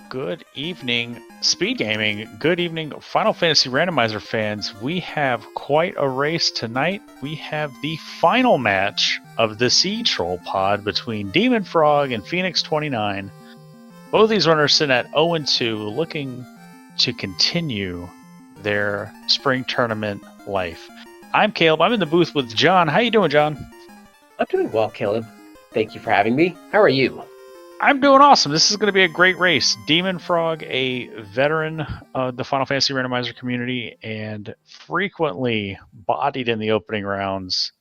Good evening, SpeedGaming. Good evening, Final Fantasy Randomizer fans. We have quite a race tonight. We have the final match of the Sea Troll pod between Dem0nfr0g and Phoenix29. Both of these runners sit at 0-2, looking to continue their spring tournament life. I'm Caleb. I'm in the booth with John. How you doing, John? I'm doing well, Caleb. Thank you for having me. How are you? I'm doing awesome. This is going to be a great race. Dem0nfr0g, a veteran of the Final Fantasy Randomizer community and frequently bodied in the opening rounds.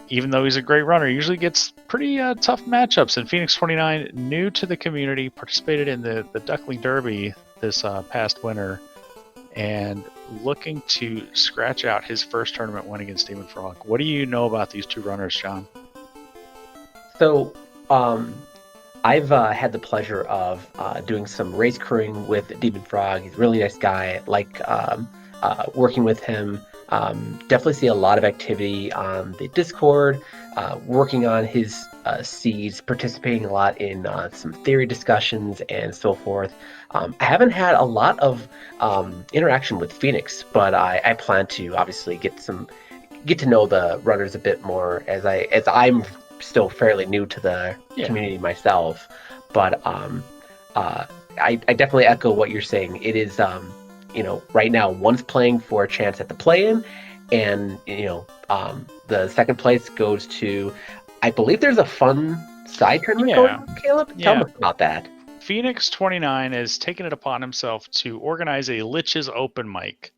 Even though he's a great runner, he usually gets pretty tough matchups. And Phoenix29, new to the community, participated in the Duckling Derby this past winter and looking to scratch out his first tournament win against Dem0nfr0g. What do you know about these two runners, John? So, I've had the pleasure of doing some race crewing with Dem0nfr0g. He's a really nice guy. Like working with him. Definitely see a lot of activity on the Discord, working on his seeds, participating a lot in some theory discussions and so forth. I haven't had a lot of interaction with Phoenix, but I plan to obviously get to know the runners a bit more as I'm still fairly new to the community myself. But I definitely echo what you're saying. It is right now one's playing for a chance at the play-in, and the second place goes to, I believe there's a fun side tournament going on, Caleb? Tell me about that. Phoenix29 has taken it upon himself to organize a Lich's Open Mic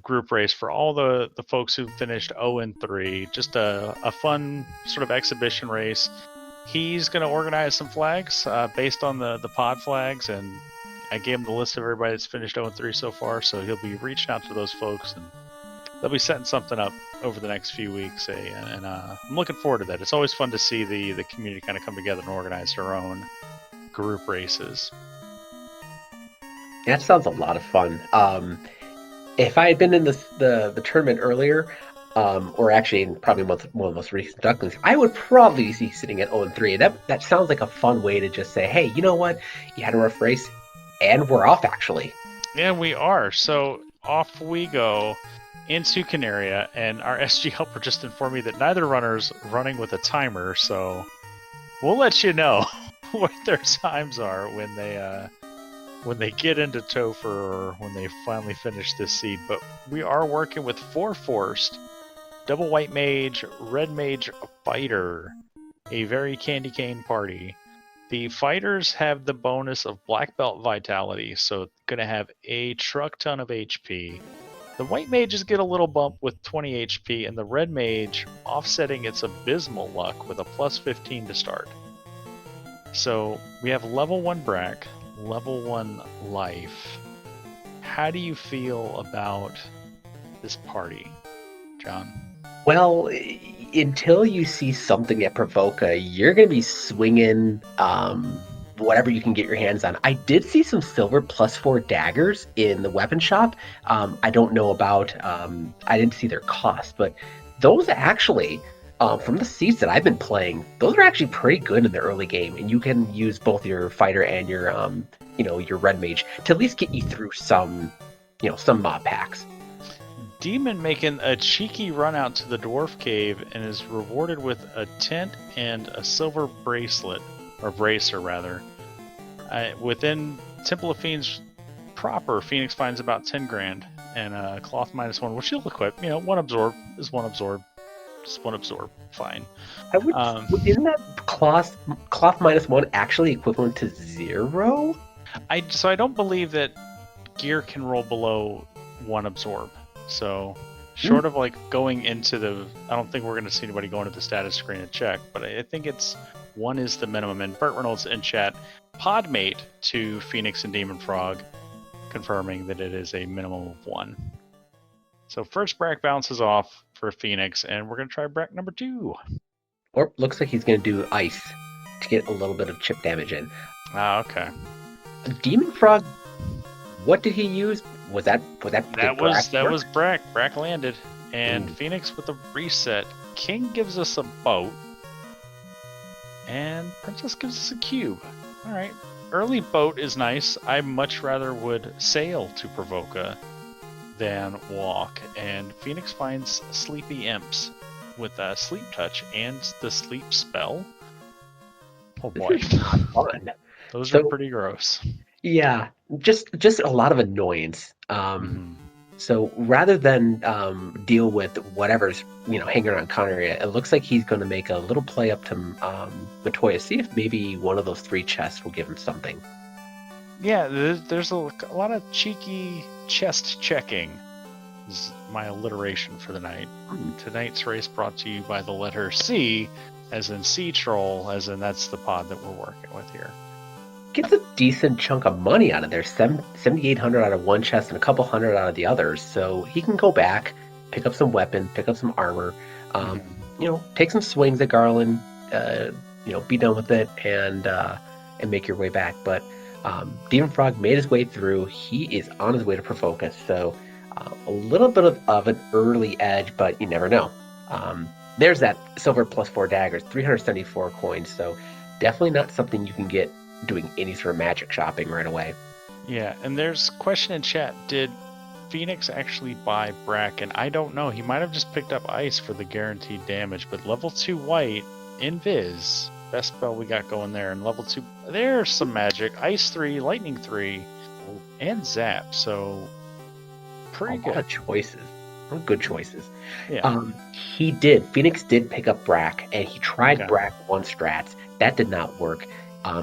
group race for all the folks who finished 0-3. Just a fun sort of exhibition race. He's going to organize some flags based on the pod flags, and I gave him the list of everybody that's finished 0-3 so far, so he'll be reaching out to those folks, and they'll be setting something up over the next few weeks, and I'm looking forward to that. It's always fun to see the community kind of come together and organize their own group races. That sounds a lot of fun. If I had been in the tournament earlier, or actually in probably one of the most recent Ducklings, I would probably be sitting at 0-3. That sounds like a fun way to just say, hey, you know what? You had a rough race, and we're off, actually. Yeah, we are. So off we go into Canaria, and our SG helper just informed me that neither runner's running with a timer, so we'll let you know what their times are when they get into Topher, or when they finally finish this seed. But we are working with 4 Forced, Double White Mage, Red Mage, Fighter, a very candy cane party. The Fighters have the bonus of Black Belt Vitality, so going to have a truck ton of HP. The White Mages get a little bump with 20 HP, and the Red Mage offsetting its abysmal luck with a plus 15 to start. So we have level 1 Brack, level 1 Life. How do you feel about this party, John? Well, until you see something at Provoca, you're going to be swinging whatever you can get your hands on. I did see some silver +4 daggers in the weapon shop. I don't know about, I didn't see their cost, but those actually, from the seats that I've been playing, those are actually pretty good in the early game, and you can use both your fighter and your your red mage to at least get you through some mob packs. Demon making a cheeky run out to the dwarf cave and is rewarded with a tent and a silver bracelet, or bracer rather. Within Temple of Fiends proper, Phoenix finds about 10 grand and a cloth -1, which he'll equip. 1 absorb is 1 absorb. Just 1 absorb, fine. Isn't that cloth -1 actually equivalent to 0? So I don't believe that gear can roll below 1 absorb. So short of like going into I don't think we're going to see anybody going to the status screen and check, but I think it's 1 is the minimum. And Burt Reynolds in chat, podmate to Phoenix and Dem0nfr0g, confirming that it is a minimum of 1. So first Brack bounces off for Phoenix, and we're going to try Brack number 2. Or looks like he's going to do ice to get a little bit of chip damage in. Ah, okay. Dem0nfr0g, what did he use? Was that was Brack. Brack landed, and Phoenix with a reset. King gives us a boat, and Princess gives us a cube. All right, early boat is nice. I much rather would sail to Provoca than walk. And Phoenix finds sleepy imps with sleep touch and the sleep spell. Oh boy, This is not fun. those are So pretty gross. yeah, just a lot of annoyance. Hmm. So rather than deal with whatever's hanging around Connery, it looks like he's going to make a little play up to Matoya, see if maybe one of those 3 chests will give him something. Yeah, there's a lot of cheeky chest checking. Is my alliteration for the night. Tonight's race brought to you by the letter C, as in Sea Troll, as in that's the pod that we're working with here. Gets a decent chunk of money out of there, 7,800 out of one chest and a couple hundred out of the others. So he can go back, pick up some weapons, pick up some armor, take some swings at Garland, be done with it, and make your way back. But Dem0nfr0g made his way through. He is on his way to Provoca, so a little bit of an early edge, but you never know. There's that silver +4 daggers, 374 coins, so definitely not something you can get doing any sort of magic shopping right away. Yeah, and there's a question in chat. Did Phoenix actually buy Bracken? I don't know. He might have just picked up ice for the guaranteed damage, but level 2 white, invis, best spell we got going there. And level 2, there's some magic. Ice 3, lightning 3, and zap, so pretty good. A lot of choices. Good choices. Yeah. Phoenix did pick up Brack, and he tried Brack 1 strats. That did not work.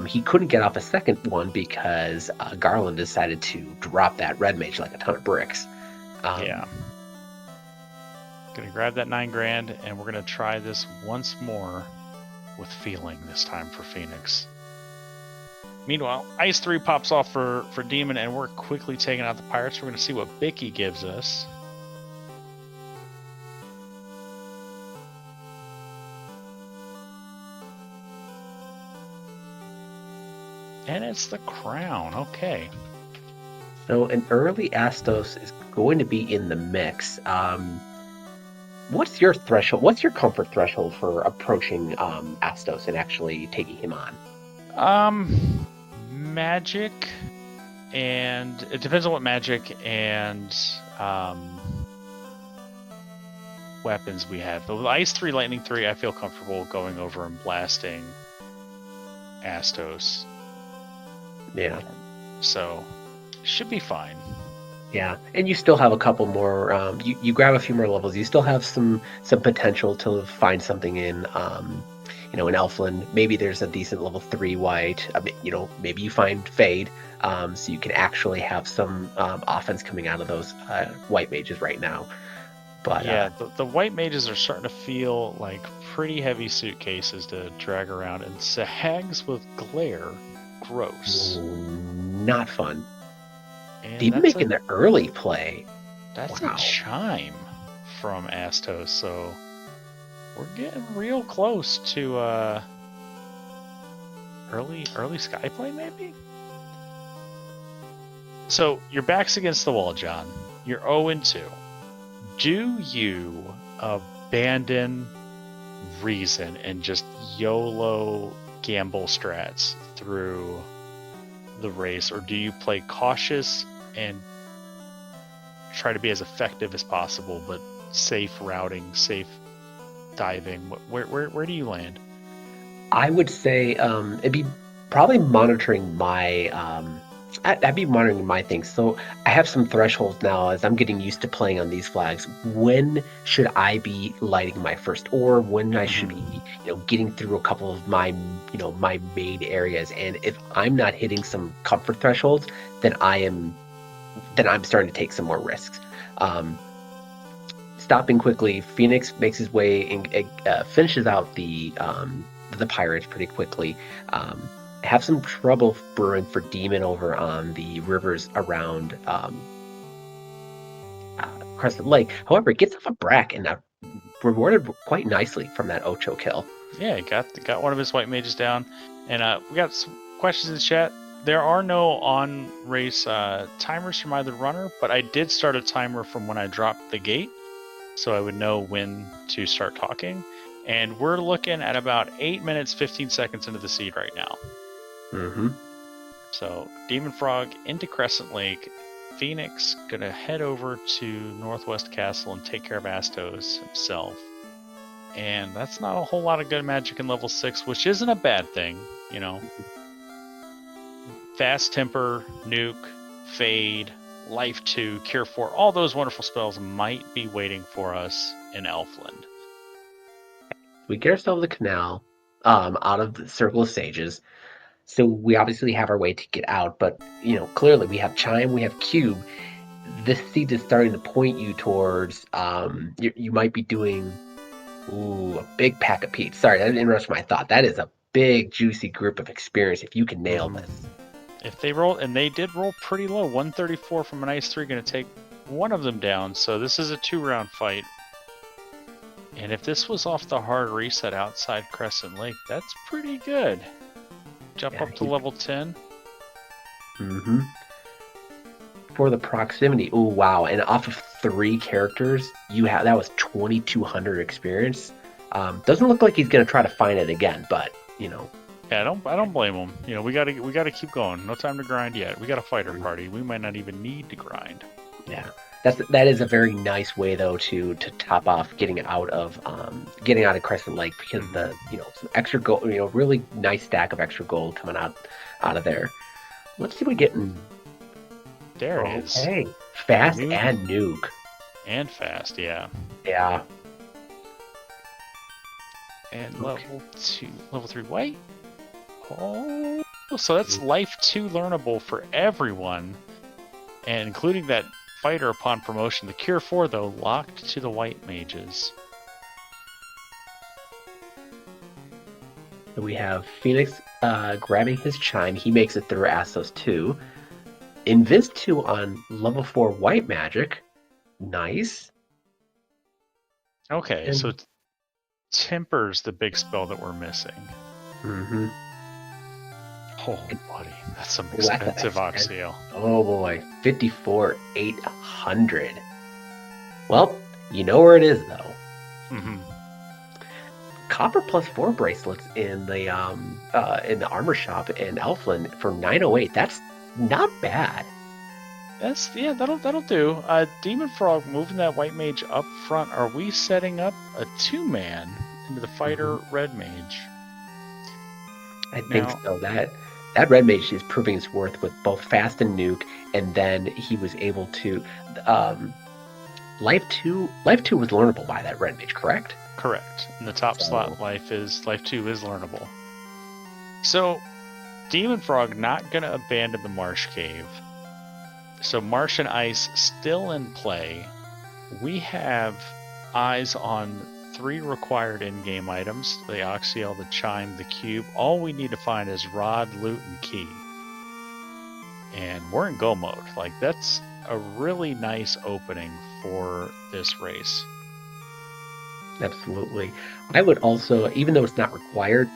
He couldn't get off a second one because Garland decided to drop that red mage like a ton of bricks. Yeah. Gonna grab that 9 grand, and we're gonna try this once more with feeling this time for Phoenix. Meanwhile, Ice 3 pops off for Demon, and we're quickly taking out the pirates. We're gonna see what Bicky gives us. And it's the crown. Okay. So an early Astos is going to be in the mix. What's your threshold? What's your comfort threshold for approaching Astos and actually taking him on? Magic, and it depends on what magic and weapons we have. But with Ice 3, Lightning 3, I feel comfortable going over and blasting Astos. Yeah. So, should be fine. Yeah, and you still have a couple more. You grab a few more levels. You still have some potential to find something in, in Elfland. Maybe there's a decent level 3 white. Maybe you find Fade, so you can actually have some offense coming out of those white mages right now. But yeah, the white mages are starting to feel like pretty heavy suitcases to drag around, and Sahags with glare. Gross. Not fun. And Even making the early play. That's a chime from Astos, so we're getting real close to early sky play maybe? So your back's against the wall, John. You're 0-2. Do you abandon reason and just YOLO gamble strats through the race, or do you play cautious and try to be as effective as possible, but safe routing, safe diving? Where do you land? I would say it'd be probably monitoring my I'd be monitoring my things. So I have some thresholds now as I'm getting used to playing on these flags. When should I be lighting my first orb? When I should be, getting through a couple of my, my main areas. And if I'm not hitting some comfort thresholds, then I'm starting to take some more risks. Stopping quickly, Phoenix makes his way and finishes out the pirates pretty quickly. Have some trouble brewing for Demon over on the rivers around Crescent Lake. However, it gets off a Brack and rewarded quite nicely from that Ocho kill. Yeah, he got one of his white mages down. And we got some questions in the chat. There are no on-race timers from either runner, but I did start a timer from when I dropped the gate, so I would know when to start talking. And we're looking at about 8 minutes, 15 seconds into the seed right now. Mm-hmm. So Demon Frog into Crescent Lake. Phoenix gonna head over to Northwest Castle and take care of Astos himself. And that's not a whole lot of good magic in level 6, which isn't a bad thing, you know. Fast Temper, Nuke, Fade, Life 2, Cure 4, all those wonderful spells might be waiting for us in Elfland. We get ourselves the canal out of the Circle of Sages. So we obviously have our way to get out, but clearly we have Chime, we have Cube. This seed is starting to point you towards you might be doing a big pack of Pete's. Sorry, that interrupted my thought. That is a big juicy group of experience if you can nail this. If they roll, and they did roll pretty low, 134 from an Ice 3, going to take one of them down, so this is a 2-round fight. And if this was off the hard reset outside Crescent Lake, that's pretty good. Jump up to level 10. Mm-hmm. For the proximity, oh wow! And off of 3 characters, that was 2,200 experience. Doesn't look like he's gonna try to find it again, but Yeah, I don't blame him. We gotta keep going. No time to grind yet. We got a fighter party. We might not even need to grind. Yeah, that is a very nice way though to top off getting out of Crescent Lake, because some extra gold, really nice stack of extra gold coming out of there. Let's see what we get in. There it is. Hey, fast nuke. And nuke. And fast, yeah. Yeah. And level 3 white. Oh, so that's life 2 learnable for everyone, and including that fighter upon promotion. The Cure 4, though, locked to the white mages. So we have Phoenix grabbing his Chime. He makes it through Astos 2. Invis 2 on level 4 white magic. Nice. Okay, so Temper's the big spell that we're missing. Mm-hmm. Oh, buddy, that's some expensive Oxyale. Oh boy, 54,800. Well, you know where it is though. Mm-hmm. Copper +4 bracelets in the armor shop in Elfland for 908. That's not bad. That'll do. Demon Frog moving that white mage up front. Are we setting up a 2-man into the fighter red mage? I think so. That red mage is proving its worth with both fast and nuke, and then he was able to life 2 was learnable by that red mage, correct? Correct. In the top slot, life 2 is learnable. So Demon Frog not gonna abandon the Marsh Cave. So Marsh and Ice still in play. We have eyes on 3 required in-game items: the Oxyale, the Chime, the Cube. All we need to find is Rod, Loot, and Key. And we're in go mode. Like, that's a really nice opening for this race. Absolutely. I would also, even though it's not required,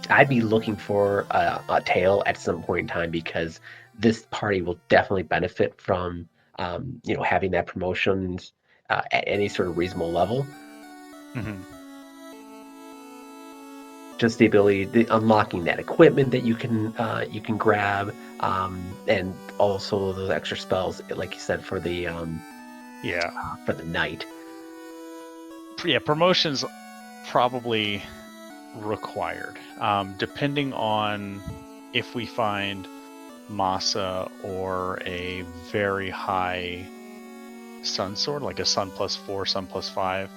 I'd be looking for a tail at some point in time, because this party will definitely benefit from having that promotions at any sort of reasonable level. Mm-hmm. Just the ability, unlocking that equipment that you can grab, and also those extra spells, like you said, for the for the night. Yeah, promotions probably required, depending on if we find Masa or a very high Sun Sword, like a Sun +4, Sun +5.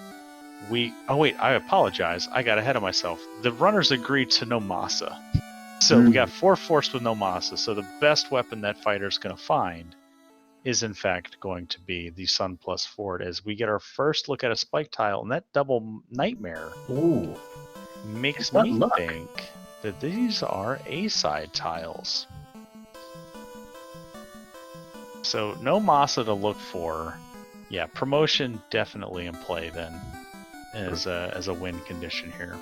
I apologize. I got ahead of myself. The runners agreed to no Masa. So we got 4 Force with no Masa. So the best weapon that fighter's going to find is in fact going to be the Sun +4, as we get our first look at a spike tile, and that double Nightmare makes me think that these are A-side tiles. So no Masa to look for. Yeah, promotion definitely in play then, as a win condition here.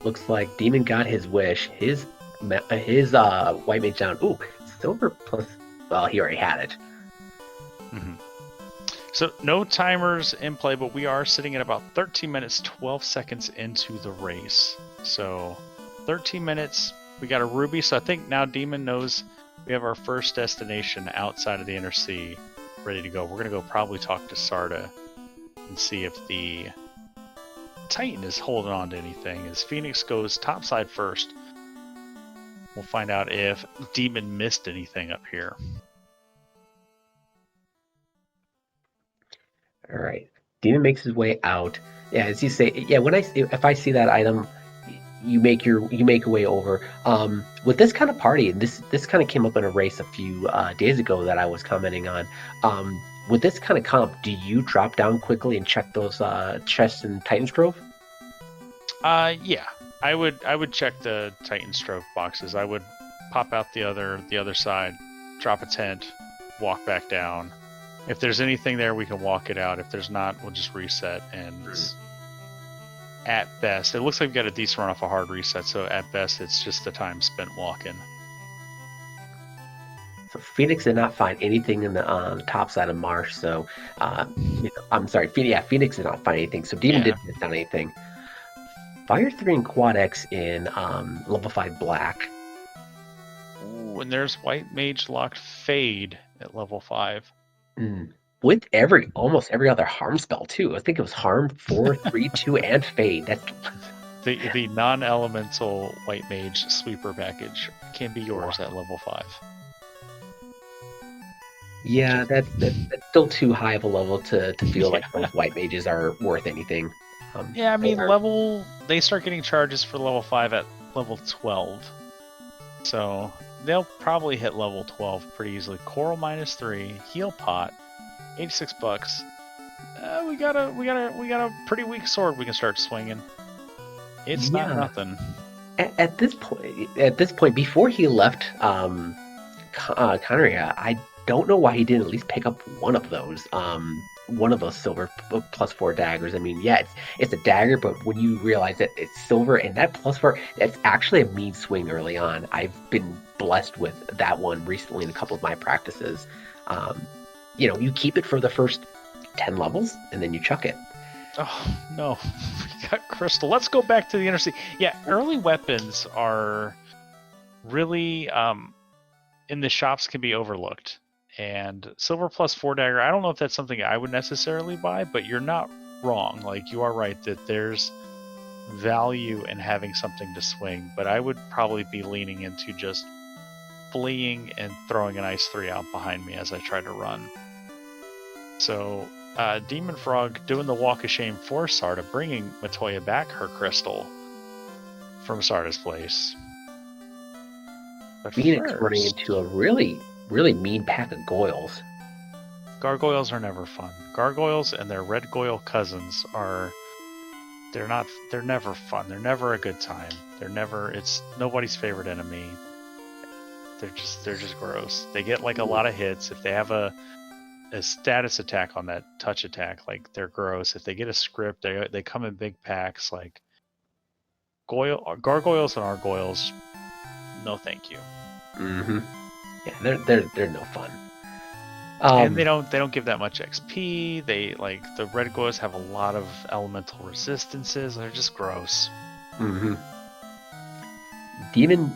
Looks like Demon got his wish. His white mage down. Ooh, silver plus. Well, he already had it. Mm-hmm. So no timers in play, but we are sitting at about 13 minutes, 12 seconds into the race. So 13 minutes, we got a ruby, so I think now Demon knows we have our first destination outside of the Inner Sea ready to go. We're gonna go probably talk to Sarda and see if the Titan is holding on to anything. As Phoenix goes topside first, we'll find out if Demon missed anything up here. All right. Demon makes his way out. Yeah, as you say, yeah, if I see that item, you make your way over. With this kind of party, this kind of came up in a race a few days ago that I was commenting on. With this kind of comp, do you drop down quickly and check those chests in Titan's Grove? Yeah, I would check the Titan Stroke boxes. I would pop out the other side, drop a tent, walk back down. If there's anything there, we can walk it out. If there's not, we'll just reset. And at best, it looks like we've got a decent run off a hard reset. So at best, it's just the time spent walking. So Phoenix did not find anything in the top side of Marsh. So, I'm sorry, Phoenix did not find anything. So Demon didn't miss on anything. Fire 3 and Quad X in level 5 Black. Ooh, and there's White Mage locked Fade at level 5. With almost every other harm spell too. I think it was harm 4, 3, 2, and Fade. That's the non-elemental White Mage sweeper package can be yours at level 5. Yeah, that's still too high of a level to feel like those White Mages are worth anything. Yeah, I mean, they start getting charges for level 5 at level 12. So they'll probably hit level 12 pretty easily. Coral -3, heal pot, $86. We got a pretty weak sword we can start swinging. It's not nothing. At this point, before he left Conria, I don't know why he didn't at least pick up one of those silver +4 daggers. I mean, yeah, it's a dagger, but when you realize that it's silver and that +4, that's actually a mean swing early on. I've been blessed with that one recently in a couple of my practices. You keep it for the first 10 levels and then you chuck it. Oh no, we got crystal. Let's go back to the Inner Sea. Yeah, early weapons are really in the shops can be overlooked. And silver +4 dagger, I don't know if that's something I would necessarily buy, but you're not wrong. Like, you are right that there's value in having something to swing, but I would probably be leaning into just fleeing and throwing an Ice 3 out behind me as I try to run. So, Dem0nfr0g doing the walk of shame for Sarda, bringing Matoya back her crystal from Sarda's place. But Phoenix running into a really mean pack of Goyles. Gargoyles are never fun. Gargoyles and their red Goyle cousins they're never fun. They're never a good time. It's nobody's favorite enemy. They're just gross. They get like a lot of hits. If they have a status attack on that touch attack, like, they're gross. If they get a script, they come in big packs. Like, gargoyles and Argoyles, no thank you. Yeah, they're no fun. And they don't give that much XP. They, like, the red Goyles have a lot of elemental resistances. They're just gross. Demon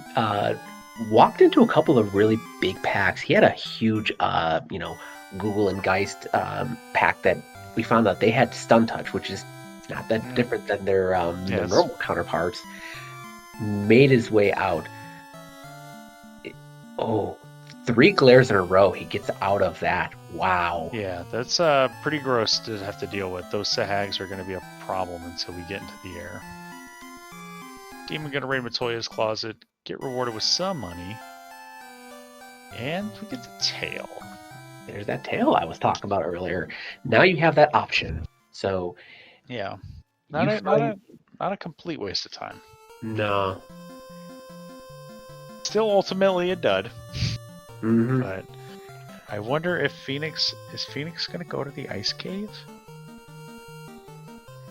walked into a couple of really big packs. He had a huge Google and Geist pack that we found out they had stun touch, which is not that different than their normal counterparts. Made his way out. 3 glares in a row, he gets out of that. Wow. Yeah, that's pretty gross to have to deal with. Those Sahags are going to be a problem until we get into the air. Demon going to raid Matoya's closet, get rewarded with some money, and we get the tail. There's that tail I was talking about earlier. Now you have that option. So yeah, not a complete waste of time. No. Still ultimately a dud. Mm-hmm. But I wonder if Phoenix going to go to the ice cave?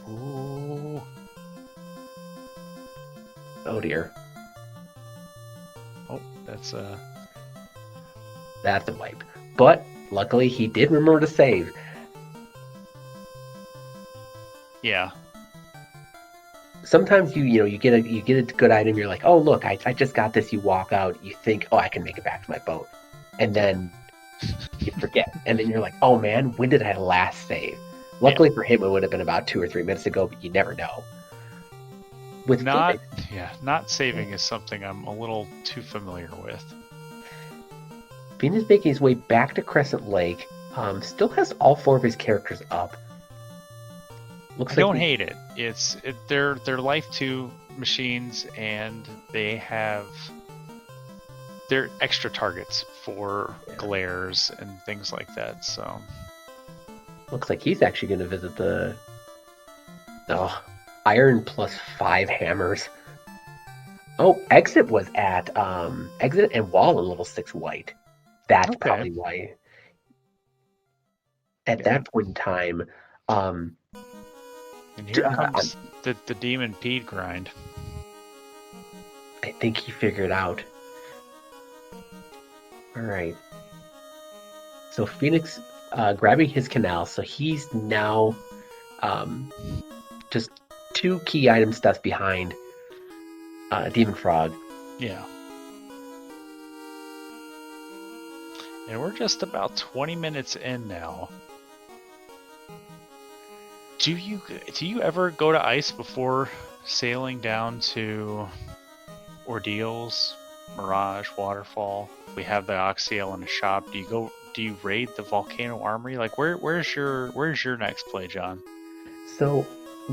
Ooh. Oh dear. Oh, that's a wipe. But luckily he did remember to save. sometimes you get a good item. You're like, oh look, I just got this. You walk out. You think, oh, I can make it back to my boat, and then you forget, and then you're like, oh man, when did I last save? Luckily for him, it would have been about 2 or 3 minutes ago, but you never know. With Not Phoenix, not saving is something I'm a little too familiar with. Phoenix making his way back to Crescent Lake, still has all 4 of his characters up. Looks I like don't hate it. They're Life 2 machines, and they're extra targets for glares and things like that. So looks like he's actually going to visit the Iron plus 5 hammers. Oh, Exit was at Exit and Wall in level 6 white. That's probably why. At that point in time, and here comes the Dem0nfr0g grind. I think he figured out. All right. So Phoenix grabbing his canal, so he's now just 2 key item steps behind Dem0nfr0g. Yeah. And we're just about 20 minutes in now. Do you ever go to ice before sailing down to Ordeals, Mirage, Waterfall? We have the Oxyel in the shop. Do you raid the Volcano Armory? Like where's your next play, John? So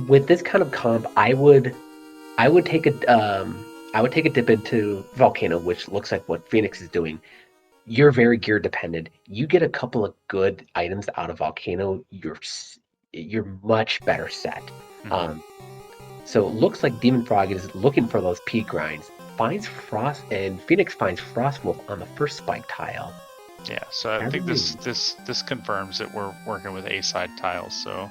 with this kind of comp, I would take a dip into Volcano, which looks like what Phoenix is doing. You're very gear dependent. You get a couple of good items out of Volcano, you're much better set. Mm-hmm. So it looks like Dem0nfr0g is looking for those peak grinds. Finds Frost, and Phoenix finds Frostwolf on the first spike tile. Yeah, so I think this confirms that we're working with A-side tiles. So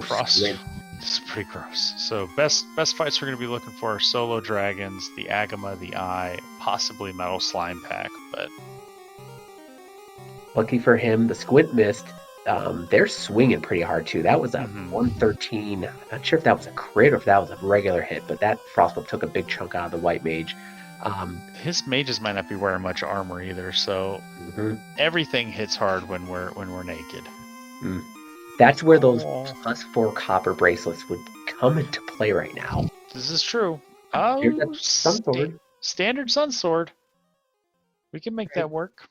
Frost, this is pretty gross. So best fights we're going to be looking for are Solo Dragons, the Agama, the Eye, possibly Metal Slime Pack, but lucky for him, the Squint missed. They're swinging pretty hard too. That was a 113. I'm not sure if that was a crit or if that was a regular hit, but that Frostwolf took a big chunk out of the White Mage. His mages might not be wearing much armor either, so everything hits hard when we're naked. That's where those +4 copper bracelets would come into play right now. This is true. Oh, Sun Sword. Standard Sun Sword. We can make that work.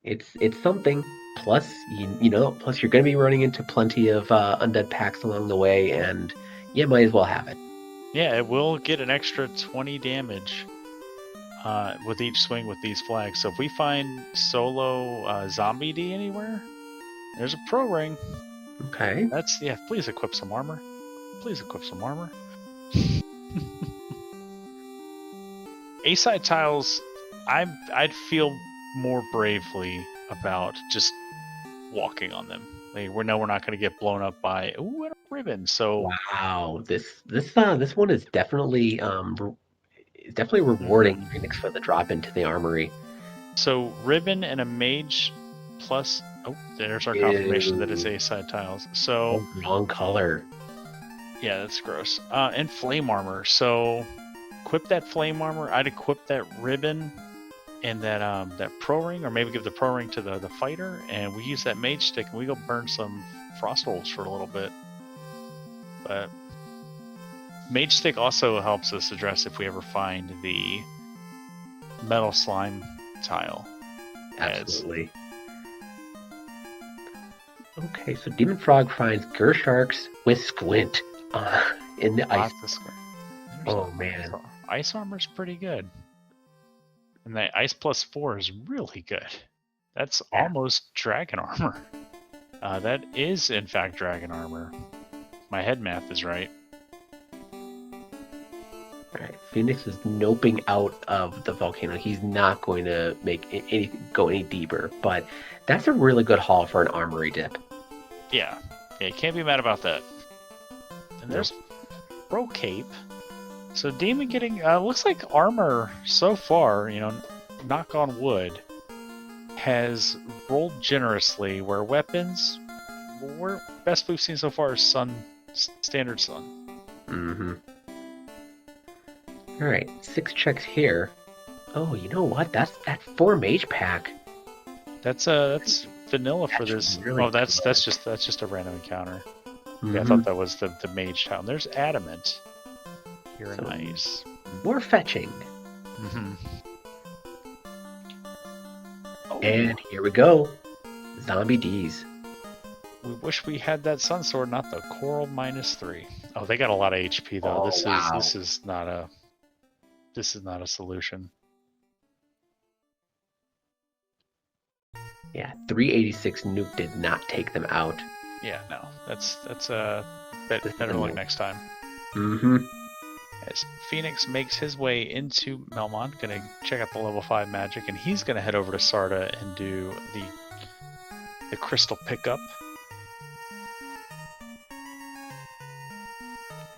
It's something. Plus, plus you're going to be running into plenty of undead packs along the way, and you might as well have it. Yeah, it will get an extra 20 damage with each swing with these flags. So if we find solo Zombie D anywhere, there's a pro ring. Okay. Please equip some armor. Please equip some armor. A-side tiles, I'd feel more bravely about just walking on them. We're not going to get blown up by a ribbon. So wow, this one is definitely rewarding Phoenix for the drop into the armory. So ribbon and a mage plus. Oh, there's our confirmation that it's A-side tiles. So wrong color. Yeah, that's gross. And flame armor. So equip that flame armor. I'd equip that ribbon and that pro ring, or maybe give the pro ring to the fighter, and we use that mage stick and we go burn some frost wolves for a little bit. But mage stick also helps us address if we ever find the metal slime tile. Absolutely. Okay, so Dem0nfr0g finds Gersharks with Squint in the ice. Oh man, ice armor's pretty good. And the ice +4 is really good. That's almost dragon armor. That is, in fact, dragon armor. My head math is right. Alright, Phoenix is noping out of the volcano. He's not going to go any deeper, but that's a really good haul for an armory dip. Yeah, you can't be mad about that. And there's Bro Cape. So Demon getting looks like armor so far, knock on wood, has rolled generously, where weapons best we've seen so far is standard sun. Mm-hmm. All right, 6 checks here. Oh, you know what? That's that 4 mage pack. That's vanilla for That's this. really Oh, that's good. just a random encounter. Yeah, I Mm-hmm. thought that was the mage town. There's adamant. You're So nice. more fetching. Mm-hmm. Oh, And here we go. Zombie D's. we wish we had that sun sword, not the coral -3. Oh, they got a lot of HP though. Oh wow. This is not a solution. Yeah, 386 nuke did not take them out. Yeah, no, that's This is better a luck nuke. next time. Mm-hmm. As Phoenix makes his way into Melmont, gonna check out the level 5 magic, and he's gonna head over to Sarda and do the crystal pickup.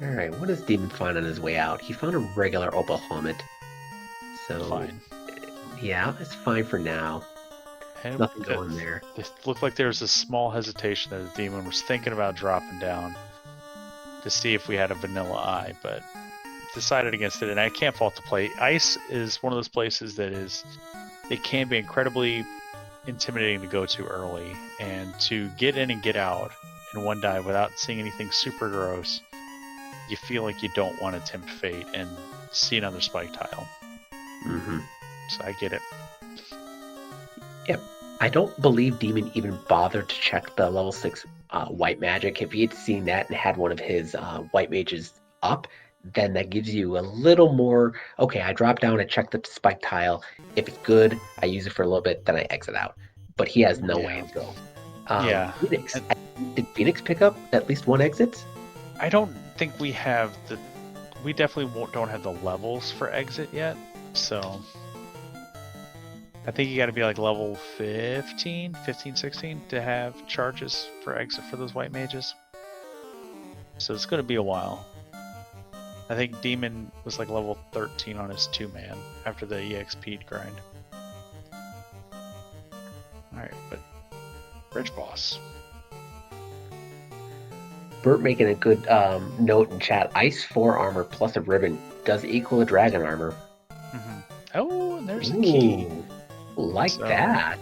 Alright, what does Demon find on his way out? He found a regular opal helmet. So Fine. yeah, it's fine for now. And Nothing going there. It looked like there was a small hesitation that the demon was thinking about dropping down to see if we had a vanilla eye, but decided against it. And I can't fault the play. Ice is one of those places that it can be incredibly intimidating to go to early, and to get in and get out in one dive without seeing anything super gross, you feel like you don't want to tempt fate and see another spike tile. Mm-hmm. So I get it. Yep. I don't believe Demon even bothered to check the level 6 white magic. If he had seen that and had one of his white mages up, then that gives you a little more, okay, I drop down and check the spike tile. If it's good, I use it for a little bit, then I exit out. But he has no way to go. Yeah. Phoenix. And Did Phoenix pick up at least 1 exit? I don't think we have we definitely don't have the levels for exit yet, so I think you got to be like level 15, 16 to have charges for exit for those white mages. So it's going to be a while. I think Demon was like level 13 on his 2-man after the EXP grind. Alright, but Bridge Boss. Bert making a good note in chat. Ice 4 armor plus a ribbon does equal a dragon armor. Mm-hmm. Oh, and there's a key. Like So, that.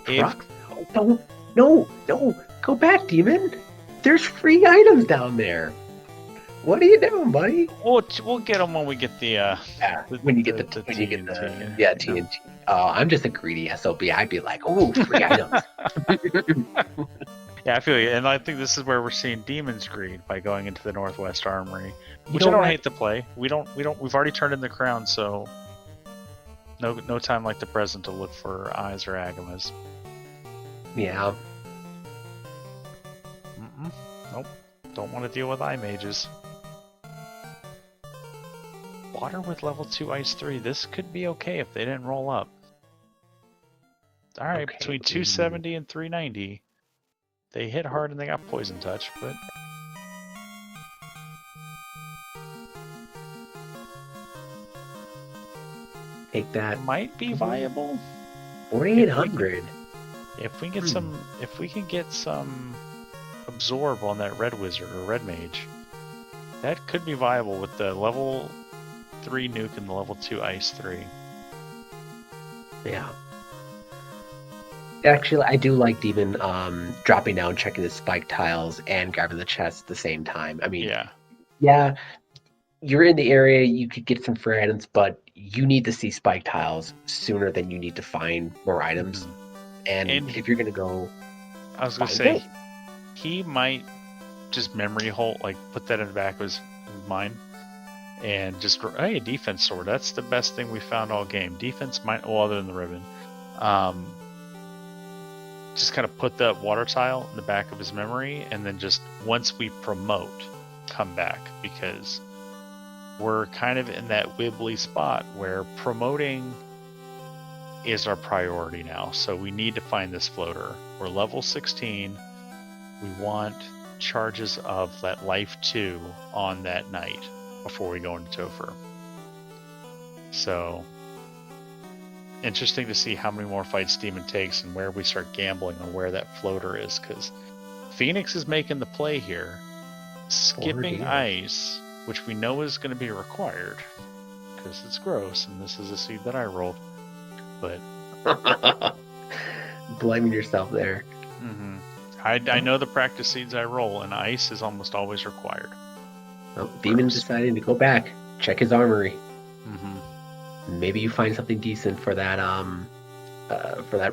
If, Don't. No. Go back, Demon. There's free items down there. What are you doing, buddy? we'll get them when we get the when you get the TNT, yeah, TNT. I'm just a greedy SOB. I'd be like, oh, free items. Yeah, I feel you, and I think this is where we're seeing Demon's Greed by going into the Northwest Armory, which I don't hate to play. We've already turned in the crown, so no time like the present to look for eyes or agamas. Yeah. Nope, don't want to deal with eye mages. Water with level 2 ice 3. This could be okay if they didn't roll up. All right, Okay. between 270 and 390. They hit hard and they got poison touch, but Take that. it might be viable. 4,800. If we can get some absorb on that red wizard or red mage, that could be viable with the level 3 nuke and the level 2 ice 3. Yeah. Actually, I do like Demon dropping down, checking the spike tiles, and grabbing the chest at the same time. I mean, yeah, you're in the area, you could get some free items, but you need to see spike tiles sooner than you need to find more items. And if you're going to go... I was going to say, he might just memory hold, like put that in the back of his mind, and just, hey, defense sword, that's the best thing we found all game. Defense might, well, other than the ribbon. Just kind of put that water tile in the back of his memory, and then just once we promote, come back, because we're kind of in that wibbly spot where promoting is our priority now. So we need to find this floater. We're level 16. We want charges of that life 2 on that night before we go into Topher. So interesting to see how many more fights Demon takes and where we start gambling on where that floater is, because Phoenix is making the play here, skipping ice which we know is going to be required because it's gross, and this is a seed that I rolled. But Blaming yourself there. I know the practice seeds I roll, and ice is almost always required. Oh, Demon deciding to go back, check his armory. Mm-hmm. Maybe you find something decent for that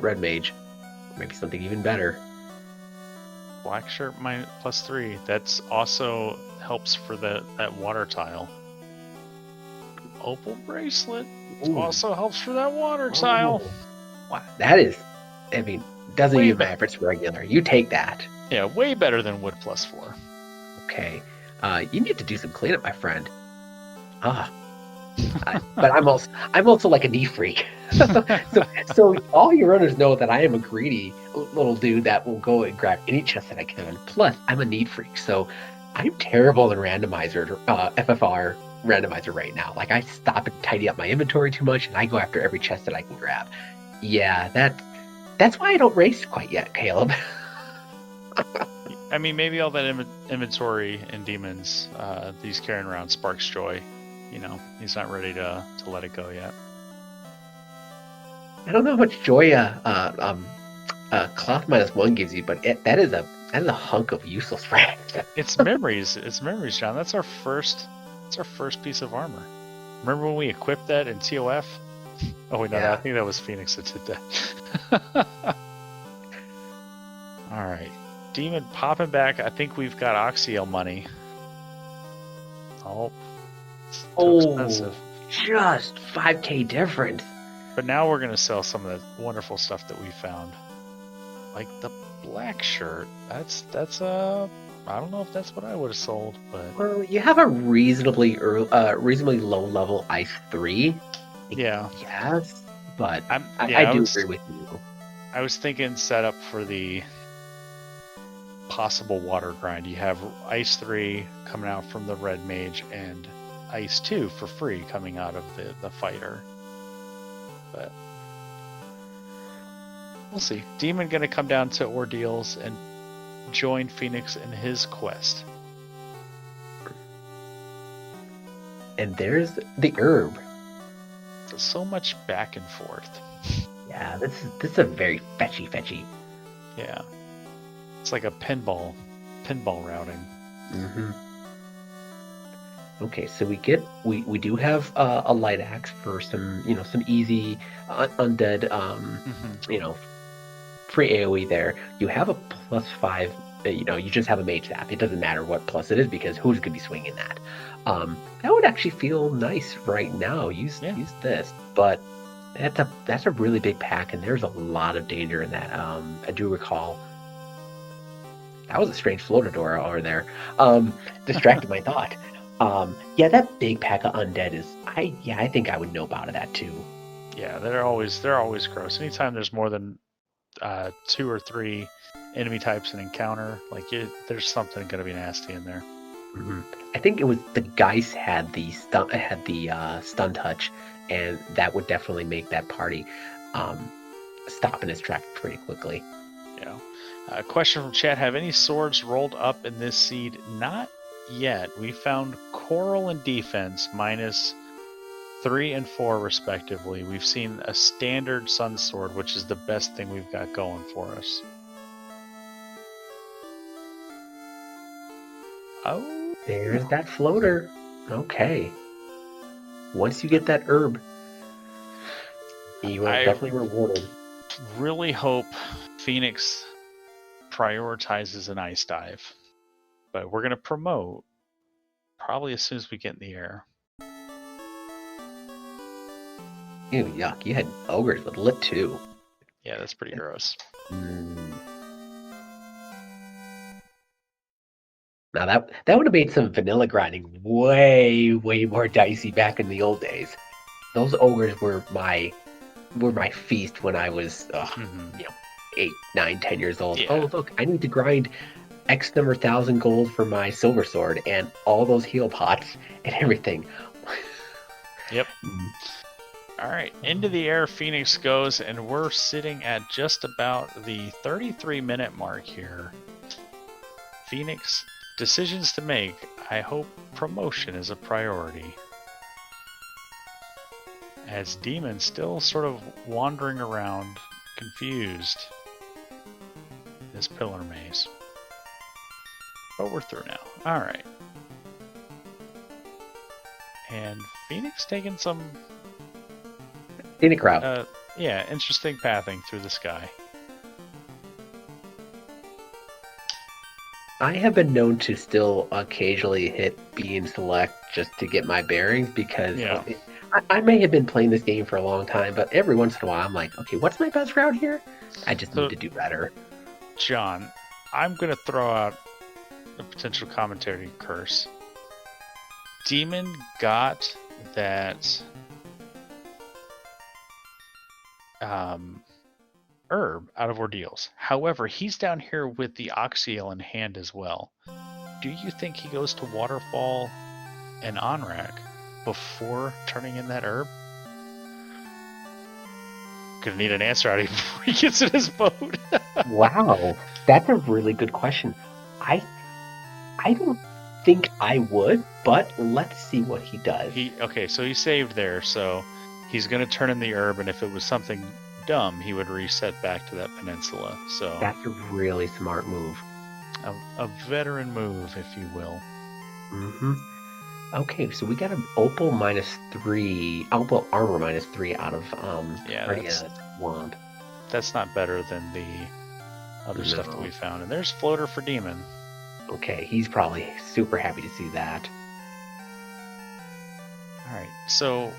red mage. Maybe something even better. Black shirt +3. That's also helps for that water tile. Opal bracelet also helps for that water tile. Wow, that is, I mean, doesn't Way even matter if it's regular. You take that. Yeah, way better than wood +4. Okay, you need to do some cleanup, my friend. But I'm also like a knee freak. so all your runners know that I am a greedy little dude that will go and grab any chest that I can. Plus, I'm a need freak, so I'm terrible in randomizer, FFR randomizer right now. Like I stop and tidy up my inventory too much, and I go after every chest that I can grab. Yeah, that's why I don't race quite yet, Caleb. I mean, maybe all that inventory and demons he's carrying around sparks joy. You know, he's not ready to let it go yet. I don't know how much joy cloth -1 gives you, but that is a hunk of useless rag. It's memories. It's memories, John. That's our first piece of armor. Remember when we equipped that in TOF? Oh wait, no, I think that was Phoenix that did that. All right, Demon popping back. I think we've got Oxyel money. Oh, it's too expensive. Just 5K difference. But now we're gonna sell some of the wonderful stuff that we found, like the black shirt. That's I don't know if that's what I would have sold, but well, you have a reasonably low level ice 3. Yeah. Yes, but I do agree with you. I was thinking setup for the possible water grind. You have ice 3 coming out from the red mage and ice 2 for free coming out of the fighter. But we'll see. Demon gonna come down to ordeals and join Phoenix in his quest. And there's the herb. So much back and forth. Yeah, this is a very fetchy. Yeah, it's like a pinball routing. Mm-hmm. Okay, so we do have a light axe for some easy undead free AoE there. You have a +5. You just have a mage staff. It doesn't matter what plus it is because who's gonna be swinging that? That would actually feel nice right now. Use this, but that's a really big pack, and there's a lot of danger in that. I do recall that was a strange floater door over there. Distracted my thought. Yeah, that big pack of undead is. I think I would know about that too. Yeah, they're always gross. Anytime there's more than 2 or 3 enemy types in encounter, there's something gonna be nasty in there. Mm-hmm. I think it was the Geist had the stun touch, and that would definitely make that party stop in its track pretty quickly. Yeah. Question from chat: have any swords rolled up in this seed? Not yet. We found Coral and Defense -3 and 4 respectively. We've seen a standard Sun Sword, which is the best thing we've got going for us. Oh, there's that floater. Okay. Once you get that herb, you are definitely rewarded. Really hope Phoenix prioritizes an ice dive, but we're gonna promote probably as soon as we get in the air. Ew, yuck! You had ogres with lit too. Yeah, that's pretty gross. Now that would have made some vanilla grinding way more dicey back in the old days. Those ogres were my feast when I was 8, 9, 10 years old. Yeah. Oh look, I need to grind X number 1,000 gold for my silver sword and all those heal pots and everything. Yep. All right, into the air Phoenix goes, and we're sitting at just about the 33-minute mark here. Phoenix, decisions to make. I hope promotion is a priority. As Demon's still sort of wandering around, confused. This pillar maze. But we're through now. Alright. And Phoenix taking some... scenic route. Yeah, interesting pathing through the sky. I have been known to still occasionally hit B and select just to get my bearings because Yeah. I may have been playing this game for a long time, but every once in a while I'm like, okay, what's my best route here? I just need to do better. John, I'm going to throw out a potential commentary curse. Demon got that herb out of Ordeals. However, he's down here with the Oxyale in hand as well. Do you think he goes to Waterfall and Onrak before turning in that herb? Gonna need an answer out of him before he gets in his boat. Wow, that's a really good question. I don't think I would, but let's see what he does. Okay, so he saved there, so he's gonna turn in the herb, and if it was something dumb, he would reset back to that peninsula. So That's a really smart move. A veteran move, if you will. Mm-hmm. Okay, so we got an Opal -3, Opal armor -3 out of Yeah, wand. That's not better than the other stuff that we found. And there's Floater for Demon. Okay, he's probably super happy to see that. Alright, so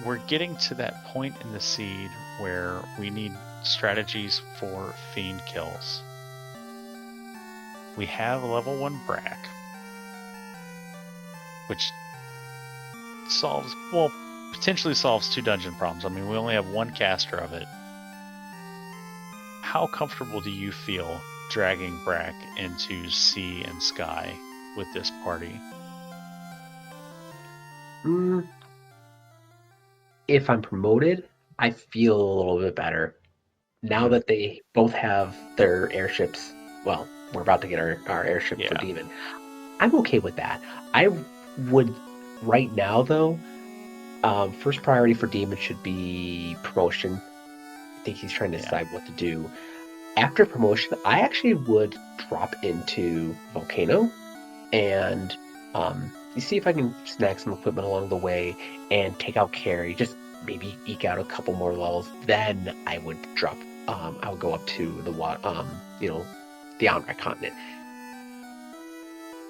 we're getting to that point in the seed where we need strategies for fiend kills. We have level 1 Brack, which potentially solves 2 dungeon problems. I mean, we only have 1 caster of it. How comfortable do you feel dragging Brack into sea and sky with this party? If I'm promoted, I feel a little bit better. Now that they both have their airships, well, we're about to get our airship for Demon. I'm okay with that. I would, right now though, first priority for Demon should be promotion. I think he's trying to decide what to do. After promotion, I actually would drop into Volcano and you see if I can snag some equipment along the way and take out Carry, just maybe eke out a couple more levels. Then I would drop. I would go up to the the Onrak continent.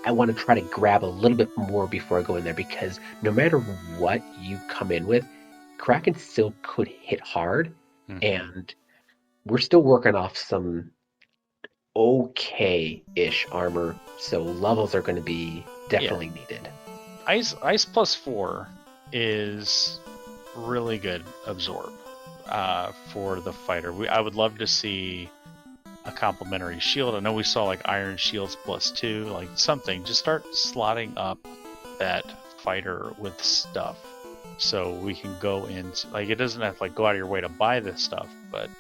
I want to try to grab a little bit more before I go in there because no matter what you come in with, Kraken still could hit hard, and we're still working off some okay-ish armor, so levels are going to be definitely needed. Ice +4 is really good absorb for the fighter. I would love to see a complementary shield. I know we saw like Iron Shields +2, like something. Just start slotting up that fighter with stuff so we can go into, like, it doesn't have to like go out of your way to buy this stuff, but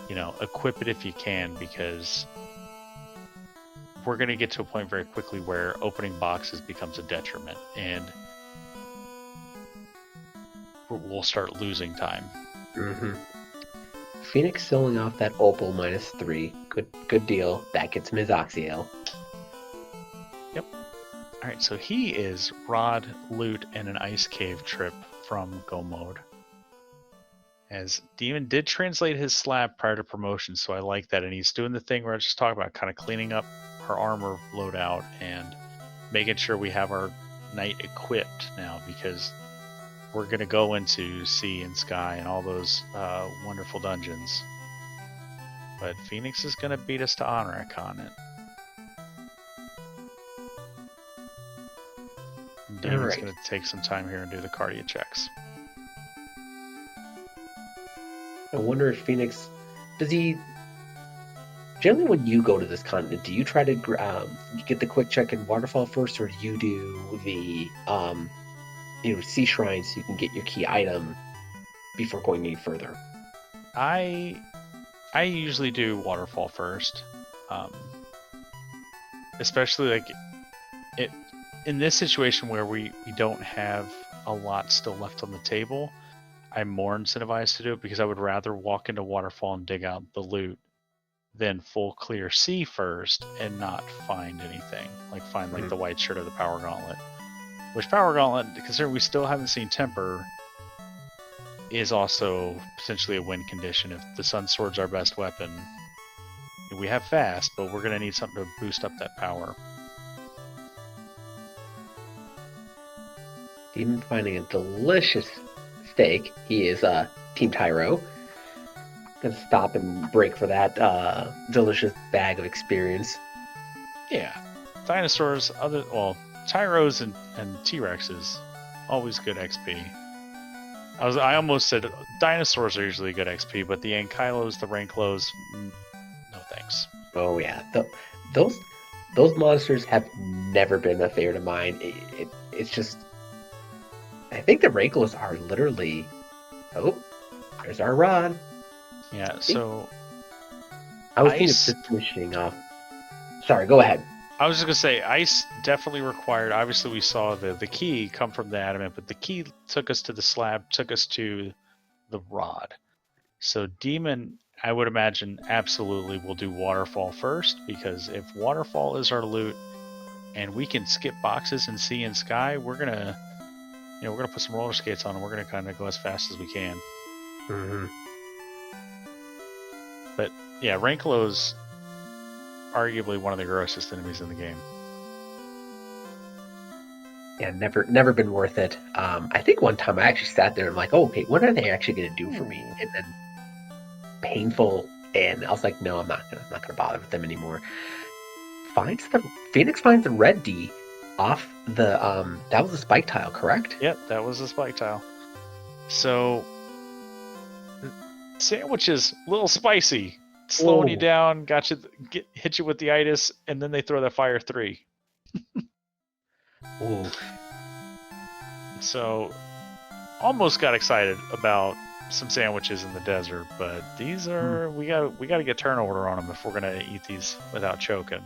you know, equip it if you can, because we're going to get to a point very quickly where opening boxes becomes a detriment, and we'll start losing time. Phoenix selling off that Opal -3. Good deal. That gets him his Oxyale. Yep. Alright, so he is Rod, Loot, and an Ice Cave trip from Go Mode. As Demon did translate his slab prior to promotion, so I like that. And he's doing the thing where I just talked about, kind of cleaning up our armor loadout and making sure we have our knight equipped now, because we're going to go into sea and sky and all those wonderful dungeons. But Phoenix is going to beat us to Onrak on it. Demon's going to take some time here and do the cardia checks. I wonder if Phoenix, does he, generally when you go to this continent, do you try to get the quick check in Waterfall first, or do you do the sea shrines so you can get your key item before going any further? I usually do Waterfall first, especially like in this situation where we don't have a lot still left on the table, I'm more incentivized to do it because I would rather walk into Waterfall and dig out the loot than full clear C first and not find anything. Like find like the white shirt or the Power Gauntlet. Which Power Gauntlet, considering we still haven't seen Temper, is also potentially a win condition. If the Sun Sword's our best weapon, we have fast, but we're going to need something to boost up that power. Demon finding a delicious steak. He is Team Tyro. Gonna stop and break for that delicious bag of experience. Yeah. Dinosaurs, Tyros and T-Rexes, always good XP. I almost said dinosaurs are usually good XP, but the Ankylos, the Ranklos, no thanks. Oh yeah, those monsters have never been a favorite of mine. It's just, I think the Ranklos are literally. Oh, there's our rod. Yeah, so I was thinking of just finishing off. Sorry, go ahead. I was just gonna say, ice definitely required. Obviously, we saw the key come from the adamant, but the key took us to the slab, took us to the rod. So demon, I would imagine, absolutely will do waterfall first, because if waterfall is our loot, and we can skip boxes and sea and sky, we're gonna put some roller skates on, and we're gonna kind of go as fast as we can. Mm-hmm. But yeah, Ranklo's arguably one of the grossest enemies in the game. Yeah, never been worth it. I think one time I actually sat there and I'm like, oh, okay, what are they actually going to do for me? And then painful, and I was like, no, I'm not gonna bother with them anymore. Phoenix finds the red D off the that was a spike tile, correct? Yep, that was a spike tile. So sandwiches, a little spicy, slowing you down, hit you with the itis, and then they throw that fire 3. Ooh. So almost got excited about some sandwiches in the desert, but these are we got to get turnover on them if we're gonna eat these without choking.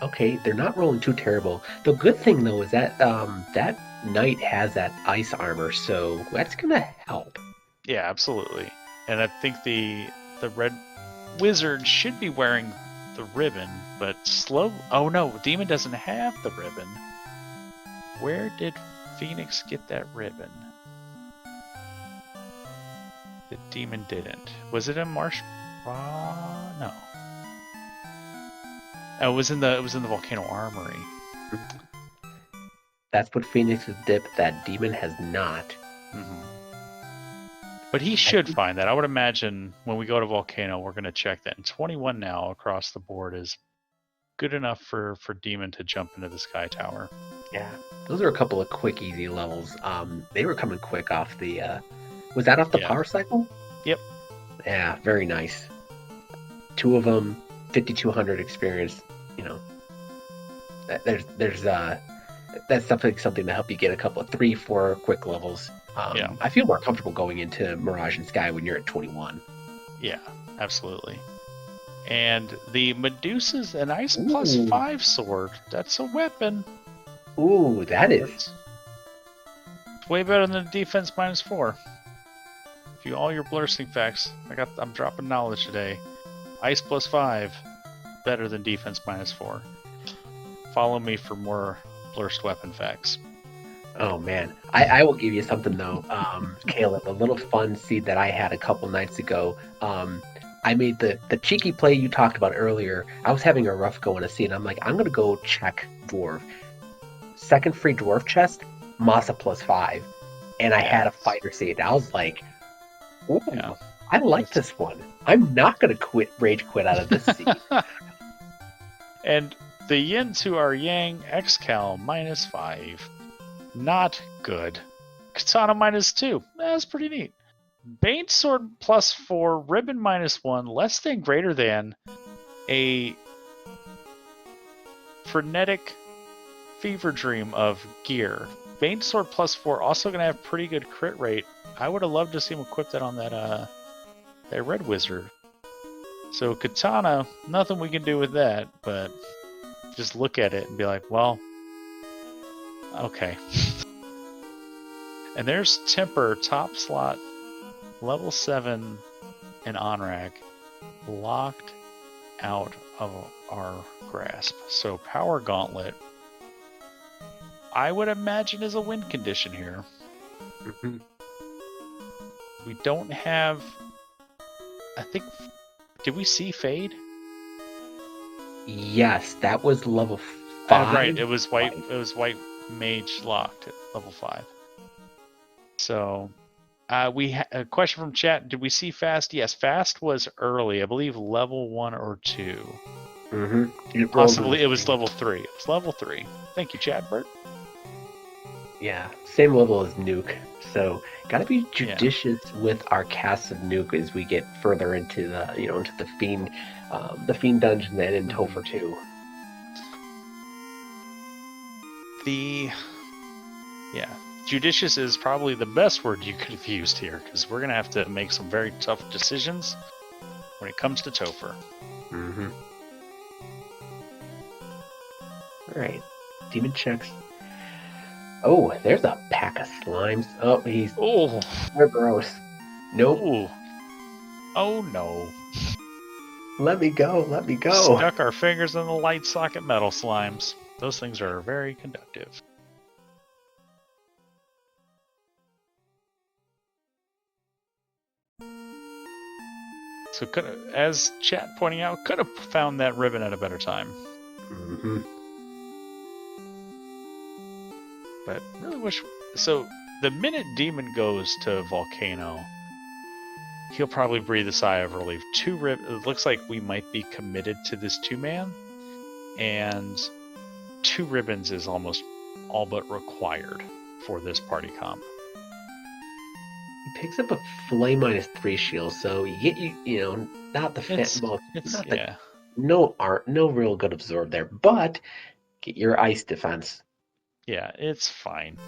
Okay, they're not rolling too terrible. The good thing though is that that knight has that ice armor, so that's gonna help. Yeah, absolutely. And I think the red wizard should be wearing the ribbon, but oh no, demon doesn't have the ribbon. Where did Phoenix get that ribbon? The demon didn't. Was it in Marsh? No. Oh, it was in the volcano armory. That's what Phoenix has dipped. That demon has not. Mm-hmm. But he should find that. I would imagine when we go to Volcano, we're going to check that. And 21 now across the board is good enough for Demon to jump into the Sky Tower. Yeah, those are a couple of quick, easy levels. They were coming quick off the... was that off the power cycle? Yep. Yeah, very nice. 2 of them, 5,200 experience. You know, there's that's something to help you get a couple of 3-4 quick levels. Yeah. I feel more comfortable going into Mirage and Sky when you're at 21. Yeah, absolutely. And the Medusa's an Ice +5 sword. That's a weapon. Ooh, that is. It's way better than the defense -4. All your blursting facts. I'm dropping knowledge today. Ice +5, better than defense -4. Follow me for more blurst weapon facts. Oh man, I will give you something though, Caleb. A little fun seed that I had a couple nights ago. I made the cheeky play you talked about earlier. I was having a rough go in a seed. I'm like, I'm gonna go check dwarf. Second free dwarf chest, Masa +5, and I had a fighter seed. I was like, ooh, yeah. I like this one. I'm not gonna rage quit out of this seed. And the Yin to our Yang Xcal -5. Not good. Katana -2. That's pretty neat. Bane Sword +4, Ribbon -1, less than greater than a frenetic fever dream of gear. Bane Sword +4 also going to have pretty good crit rate. I would have loved to see him equip that on that red wizard. So Katana, nothing we can do with that, but just look at it and be like, well, Okay. And there's Temper, top slot, level 7, and Onrag locked out of our grasp. So Power Gauntlet, I would imagine, is a win condition here. Mm-hmm. We don't have... I think... Did we see Fade? Yes, that was level 5. Right, it was white. It was white mage locked at level 5. So, we a question from chat. Did we see Fast? Yes, Fast was early. I believe level 1 or 2. Mm-hmm. Possibly it was level 3. It was level 3. Thank you, Chadbert. Yeah, same level as Nuke. So gotta be judicious with our cast of Nuke as we get further into the into the Fiend dungeon and in Topher 2. Judicious is probably the best word you could have used here, because we're gonna have to make some very tough decisions when it comes to Topher. Mm-hmm. All right, demon checks. Oh, there's a pack of slimes. Oh, they're gross. Nope. Ooh. Oh no. Let me go. Stuck our fingers in the light socket metal slimes. Those things are very conductive. So, as chat pointing out, could have found that ribbon at a better time. Mm-hmm. But really wish... So, the minute Demon goes to Volcano, he'll probably breathe a sigh of relief. It looks like we might be committed to this 2-man, and 2 ribbons is almost all but required for this party comp. He picks up a flame -3 shield, so you get not the no real good absorb there, but get your ice defense. Yeah, it's fine.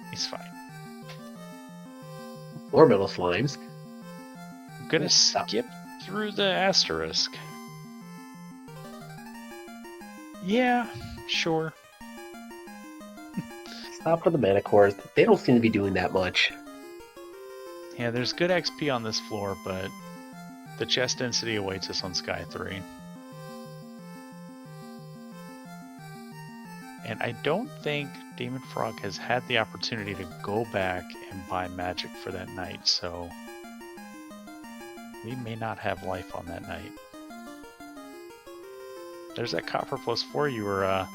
He's fine. More metal slimes. I'm gonna skip through the asterisk. Yeah, sure. Stop for the mana cores. They don't seem to be doing that much. Yeah, there's good XP on this floor, but the chest density awaits us on Sky 3. And I don't think Dem0nfr0g has had the opportunity to go back and buy magic for that night, so we may not have life on that night. There's that copper +4 you were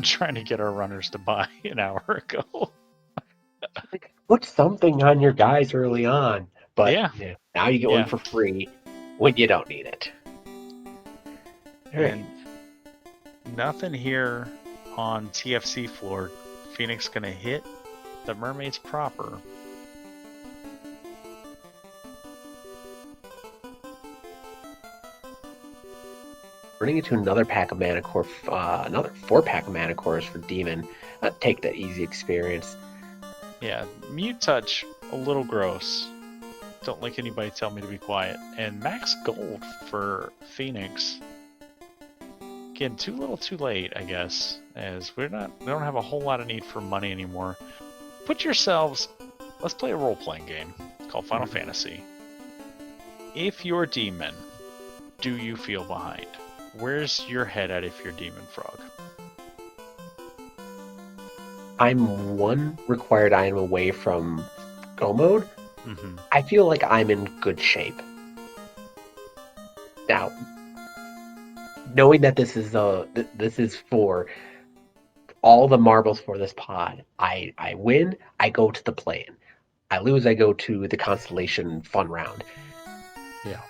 trying to get our runners to buy an hour ago. Put something on your guys early on, but now you get one for free when you don't need it. All right. And nothing here on TFC floor. Phoenix gonna hit the mermaids proper. Running into another pack of mana core, another 4-pack of mana cores for Demon. Take that easy experience. Yeah, Mute Touch, a little gross. Don't like anybody tell me to be quiet. And max gold for Phoenix. Again, too little too late, I guess, as we don't have a whole lot of need for money anymore. Put yourselves, let's play a role-playing game called Final Fantasy. If you're Demon, do you feel behind? Where's your head at if you're Dem0nfr0g? I'm 1 required item away from go mode. Mm-hmm. I feel like I'm in good shape. Now, knowing that this is for all the marbles for this pod, I win, I go to the play-in. I lose, I go to the Constellation fun round. Yeah.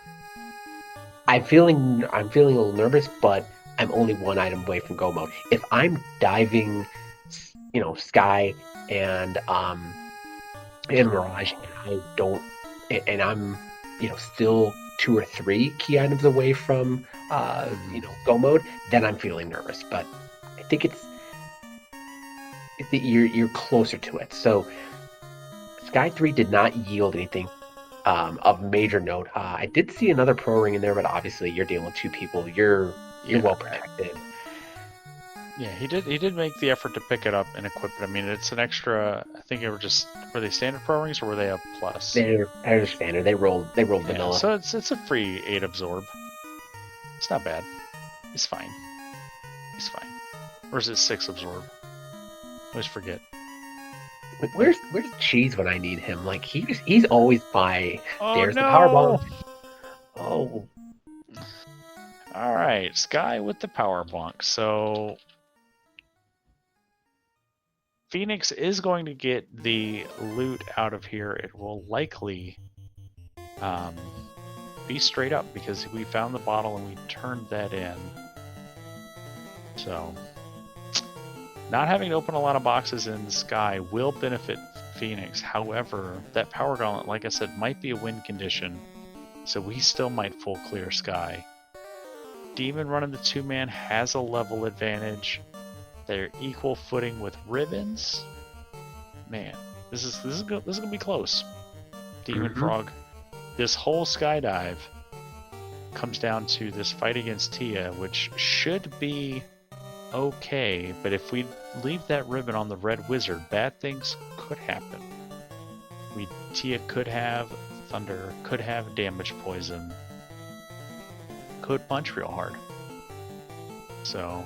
I'm feeling a little nervous, but I'm only 1 item away from go mode. If I'm diving, Sky and Mirage, and I'm still 2 or 3 key items away from go mode, then I'm feeling nervous. But I think it's that you're closer to it. So Sky 3 did not yield anything of major note. I did see another pro ring in there, but obviously you're dealing with 2 people. You're well protected. Yeah, he did make the effort to pick it up and equip it. I mean, it's an extra. I think were they standard pro rings or were they a plus? They're standard. They rolled Yeah, vanilla. so it's a free 8 absorb. It's not bad. He's fine. He's fine. Or is it 6 absorb? I always forget. Where's Cheese when I need him? Like he's always by. Oh There's the no! power bomb. Oh, All right, Sky with the power bonk. So Phoenix is going to get the loot out of here. It will likely be straight up because we found the bottle and we turned that in. So not having to open a lot of boxes in the Sky will benefit Phoenix. However, that power gauntlet, like I said, might be a win condition. So we still might full clear Sky. Demon running the 2-man has a level advantage. They're equal footing with ribbons. Man, this is gonna be close. Demon Frog. This whole skydive comes down to this fight against Tia, which should be okay, but if we leave that ribbon on the red wizard, bad things could happen. Tia could have thunder, could have damage poison, could punch real hard. So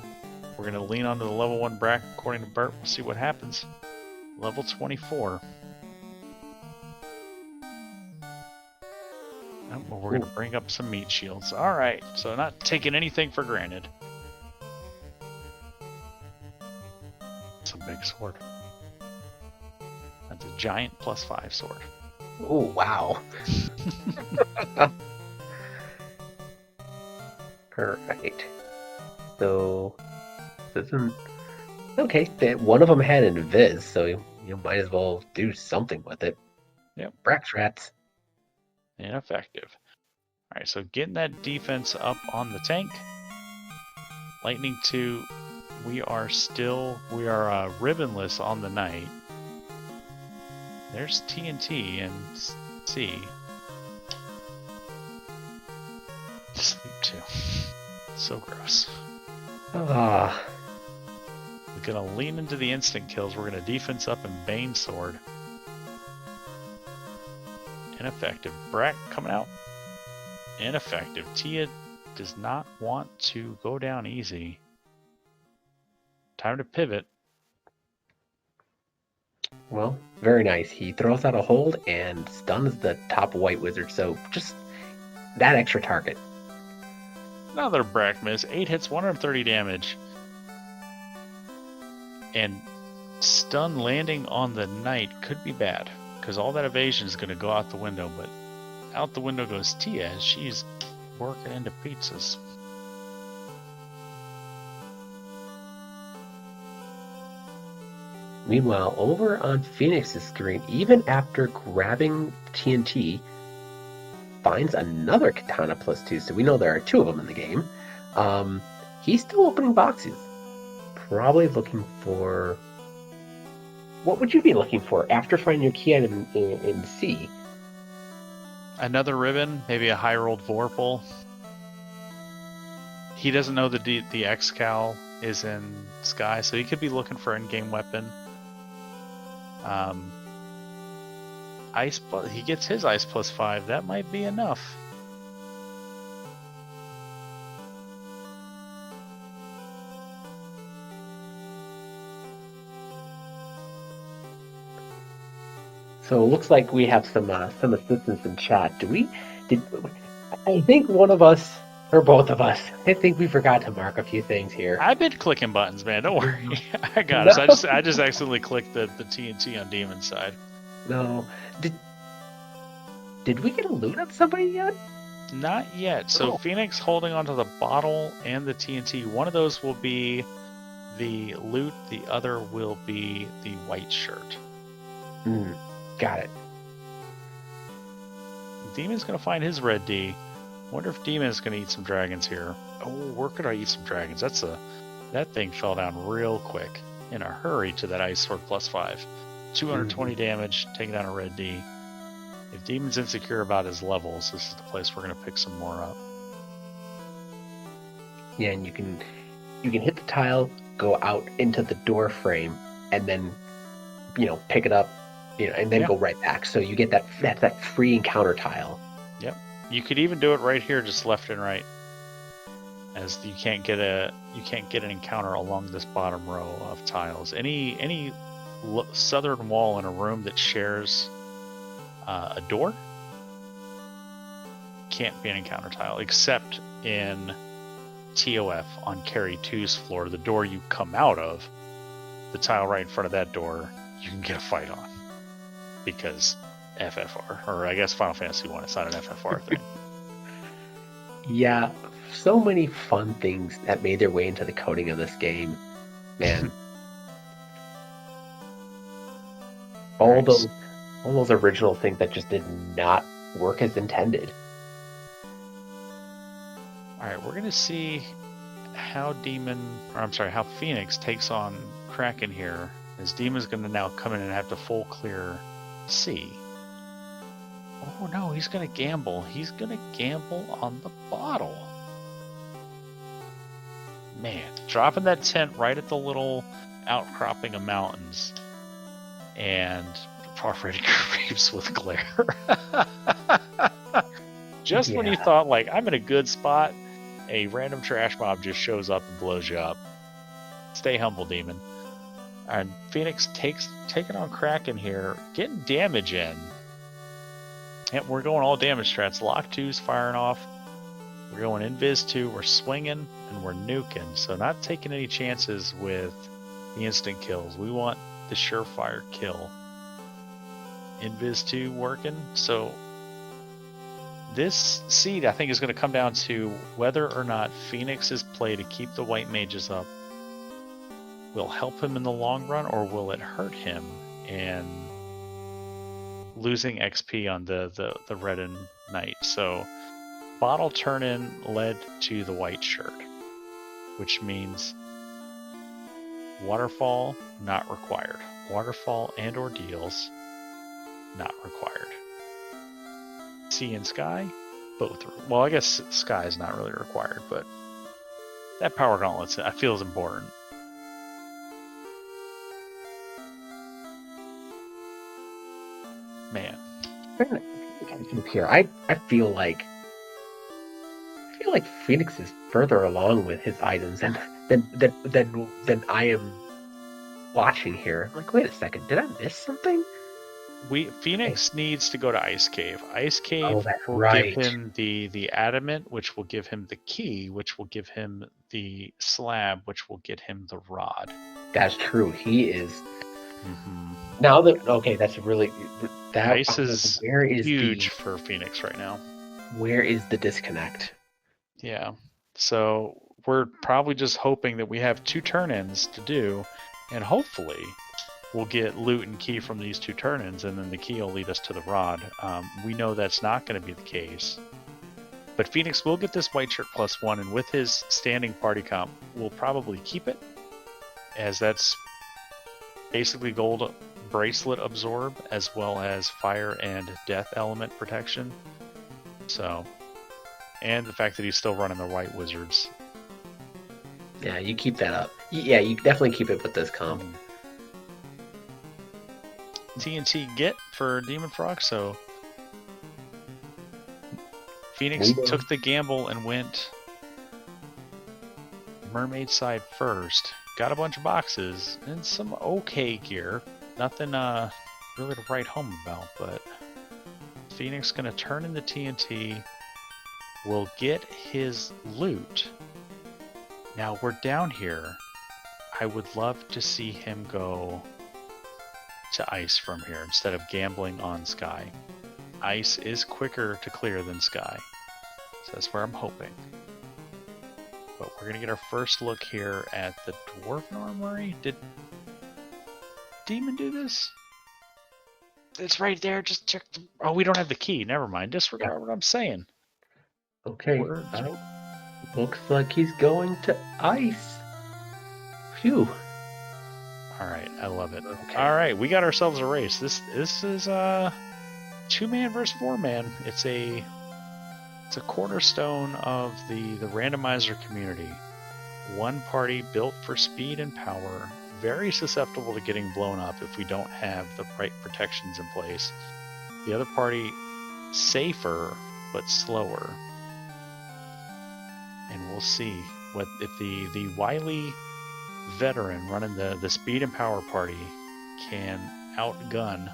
we're going to lean onto the level 1 Brack according to Bert. We'll see what happens. Level 24. Oh, well, we're going to bring up some meat shields. Alright, so not taking anything for granted. It's a big sword. That's a giant +5 sword. oh wow. Alright. So okay, one of them had an invis, so you might as well do something with it. Yep. Brax rats. Ineffective. Alright, so getting that defense up on the tank. Lightning 2. We are ribbonless on the night. There's TNT and C. Sleep 2. So gross. Ah. We're gonna lean into the instant kills. We're gonna defense up and Bane Sword. Ineffective. Brack coming out. Ineffective. Tia does not want to go down easy. Time to pivot. Well, very nice. He throws out a hold and stuns the top white wizard, so just that extra target. Another Brack miss. 8 hits, 130 damage. And stun landing on the knight could be bad, because all that evasion is going to go out the window, but out the window goes Tia as she's working into pizzas. Meanwhile, over on Phoenix's screen, even after grabbing TNT, finds another Katana +2, so we know there are 2 of them in the game. He's still opening boxes. Probably looking for... What would you be looking for after finding your key item in C? Another ribbon, maybe a high-rolled Vorpal. He doesn't know the X-Cal is in Sky, so he could be looking for in-game weapon. He gets his Ice +5. That might be enough. So it looks like we have some assistance in chat. I think one of us, or both of us, I think we forgot to mark a few things here. I've been clicking buttons, man. Don't worry. I got it. I just accidentally clicked the TNT on Demon's side. No. Did we get a loot on somebody yet? Not yet. So Phoenix holding onto the bottle and the TNT. One of those will be the loot. The other will be the white shirt. Got it. Demon's going to find his red D. Wonder if Demon's going to eat some dragons here. Oh, where could I eat some dragons? That thing fell down real quick. In a hurry to that Ice Sword +5. 220 damage, taking down a red D. If Demon's insecure about his levels, this is the place we're going to pick some more up. Yeah, and you can hit the tile go out into the door frame and then, pick it up, and then go right back. So you get that free encounter tile. Yep. You could even do it right here, just left and right. As you can't get an encounter along this bottom row of tiles. Any southern wall in a room that shares a door can't be an encounter tile, except in TOF on Carry 2's floor, the door you come out of, the tile right in front of that door, you can get a fight on. Because FFR, or I guess Final Fantasy 1, it's not an FFR thing. Yeah, so many fun things that made their way into the coding of this game. Man. all those original things that just did not work as intended. Alright, we're gonna see how Phoenix takes on Kraken here, as Demon's gonna now come in and have to full clear C. Oh no, he's gonna gamble. He's gonna gamble on the bottle. Man, dropping that tent right at the little outcropping of mountains, and already creeps with glare. Just when you thought, like, I'm in a good spot, a random trash mob just shows up and blows you up. Stay humble, Demon. And Phoenix taking on Kraken here, getting damage in. Yep, we're going all damage strats. Lock 2's firing off. We're going Invis 2, we're swinging, and we're nuking. So not taking any chances with the instant kills. We want the surefire kill. Invis 2 working. So this seed, I think, is going to come down to whether or not Phoenix's play to keep the white mages up will help him in the long run, or will it hurt him and losing XP on the red and knight. So bottle turn-in led to the white shirt, which means waterfall not required. Waterfall and ordeals not required. Sea and sky, both. Well, I guess sky is not really required, but that power gauntlet I feel is important. Man, here, I feel like Phoenix is further along with his items than I am watching here. I'm like, wait a second, did I miss something? Phoenix needs to go to Ice Cave. Ice Cave will give him the adamant, which will give him the key, which will give him the slab, which will get him the rod. That's true. He is. Now that that's really Ice is huge for Phoenix right now. Where is the disconnect? Yeah. So we're probably just hoping that we have 2 turn-ins to do, and hopefully we'll get loot and key from these 2 turn-ins, and then the key will lead us to the rod. We know that's not going to be the case. But Phoenix will get this white shirt +1, and with his standing party comp, we'll probably keep it, as that's basically gold bracelet absorb, as well as fire and death element protection. So, and the fact that he's still running the white wizards. Yeah, you keep that up. Yeah, you definitely keep it with this comp. TNT get for Dem0nfr0g, so Phoenix took the gamble and went mermaid side first. Got a bunch of boxes and some okay gear. Nothing really to write home about, but Phoenix gonna turn in the TNT. Will get his loot. Now we're down here. I would love to see him go to ice from here instead of gambling on sky. Ice is quicker to clear than sky, so that's where I'm hoping. But we're gonna get our first look here at the Dwarven Armory. Did Demon do this? It's right there. Just check the... Oh, we don't have the key. Never mind. Disregard what I'm saying. Okay. Looks like he's going to ice. Phew. All right, I love it. Okay. All right, we got ourselves a race. This is 2-man versus 4-man. It's a cornerstone of the randomizer community. one party built for speed and power, very susceptible to getting blown up if we don't have the right protections in place. The other party, safer but slower. And we'll see what if the wily veteran running the speed and power party can outgun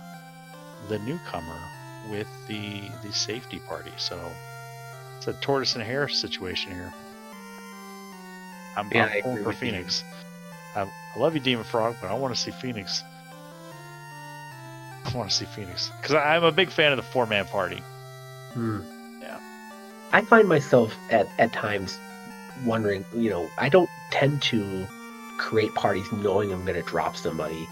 the newcomer with the safety party. So it's a tortoise and hare situation here. I'm pulling for Phoenix. I love you, Dem0nfr0g, but I want to see Phoenix. I want to see Phoenix because I'm a big fan of the 4-man party. Yeah, I find myself at times wondering. I don't tend to create parties knowing I'm going to drop somebody.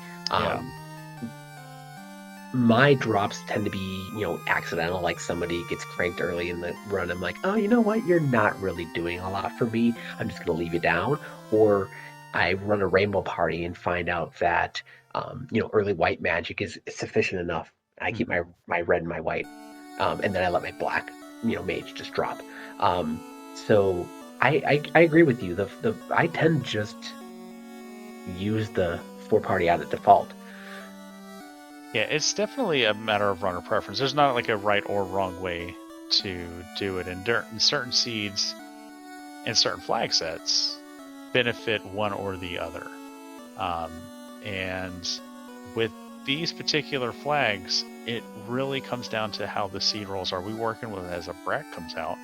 My drops tend to be, accidental, like somebody gets cranked early in the run. I'm like, oh, you know what? You're not really doing a lot for me. I'm just going to leave you down. Or I run a rainbow party and find out that, early white magic is sufficient enough. I keep my red and my white, and then I let my black, mage just drop. So I agree with you. I tend to just use the 4-party out of default. Yeah, it's definitely a matter of runner preference. There's not like a right or wrong way to do it. And certain seeds and certain flag sets benefit one or the other. And with these particular flags, it really comes down to how the seed rolls. Are we working with as a brat comes out?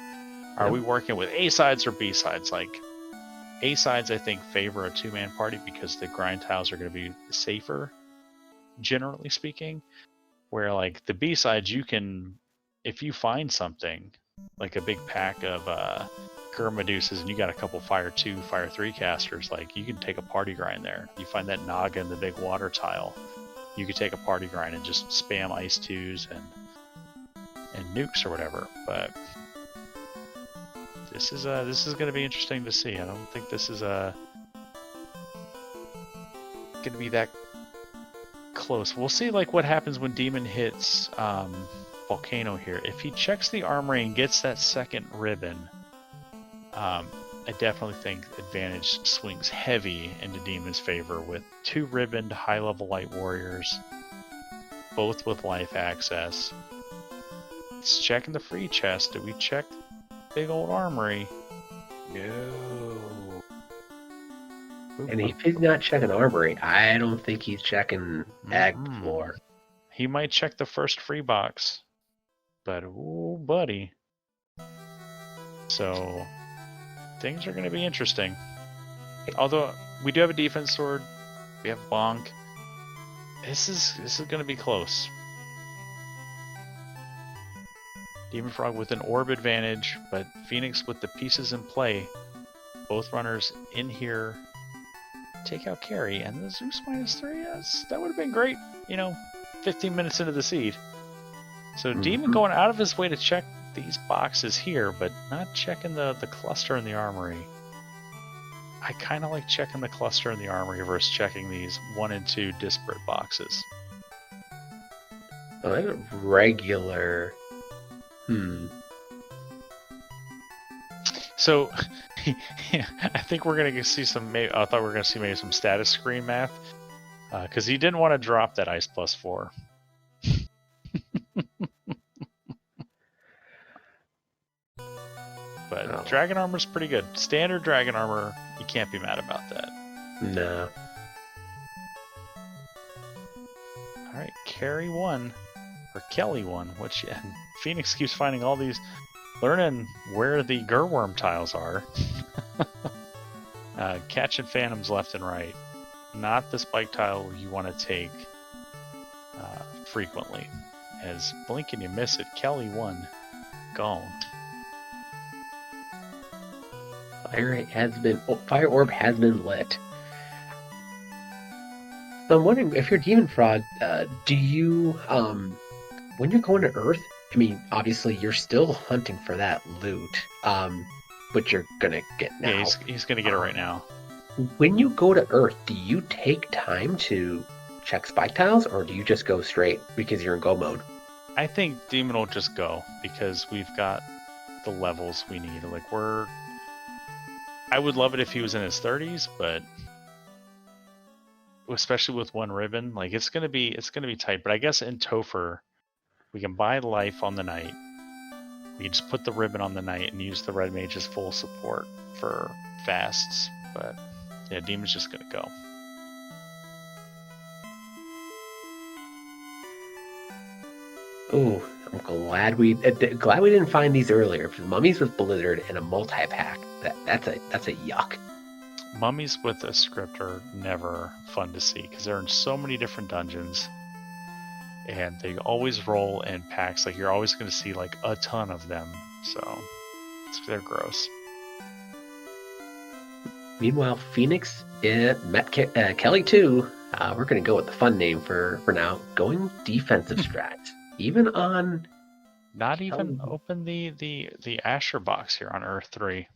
Are we working with A sides or B sides? Like A sides, I think, favor a 2-man party because the grind tiles are going to be safer, generally speaking, where like the B sides, you can, if you find something like a big pack of Gurmaduces and you got a couple Fire 2, Fire 3 casters, like you can take a party grind there. You find that Naga in the big water tile, you could take a party grind and just spam Ice 2s and nukes or whatever. But this is going to be interesting to see. I don't think this is going to be that close. We'll see like what happens when Demon hits Volcano here. If he checks the armory and gets that second ribbon, I definitely think advantage swings heavy into Demon's favor with 2 ribboned high-level light warriors, both with life access. It's checking the free chest. Did we check big old armory? No. And if he's not checking armory, I don't think he's checking ag floor. He might check the first free box, but oh, buddy. So things are going to be interesting. Although we do have a defense sword, we have Bonk. This is going to be close. Dem0nfr0g with an orb advantage, but Phoenix with the pieces in play. Both runners in here. Take out carry, and the Zeus -3, yes, that would have been great, 15 minutes into the seed. So Demon going out of his way to check these boxes here, but not checking the cluster in the armory. I kind of like checking the cluster in the armory versus checking these 1 and 2 disparate boxes. Regular. So, I think we're going to see some, I thought we were going to see maybe some status screen math, because he didn't want to drop that Ice +4. But Dragon Armor's pretty good. Standard Dragon Armor, you can't be mad about that. No. Alright, Carry 1, or Kelly 1, which Phoenix keeps finding all these, learning where the Gurworm tiles are. Catching Phantoms left and right. Not the spike tile you want to take frequently. As blink and you miss it, Kelly 1, gone. Fire Orb has been lit. So I'm wondering if you're Dem0nfr0g, do you when you're going to Earth? I mean, obviously you're still hunting for that loot, but you're gonna get now. Yeah, he's gonna get it right now. When you go to Earth, do you take time to check spike tiles, or do you just go straight because you're in go mode? I think Demon will just go because we've got the levels we need. Like I would love it if he was in his 30s, but especially with one ribbon, like it's gonna be tight. But I guess in Topher, we can buy life on the knight. We can just put the ribbon on the knight and use the red mage's full support for fasts. But yeah, Demon's just gonna go. Ooh, I'm glad we didn't find these earlier. Mummies with Blizzard and a multi-pack. That's a yuck. Mummies with a script are never fun to see because they're in so many different dungeons, and they always roll in packs. Like you're always going to see like a ton of them, so they're gross. Meanwhile, Phoenix met Kelly too. We're gonna go with the fun name for now. Going defensive strat, even on. Not even open the Asher box here on Earth 3.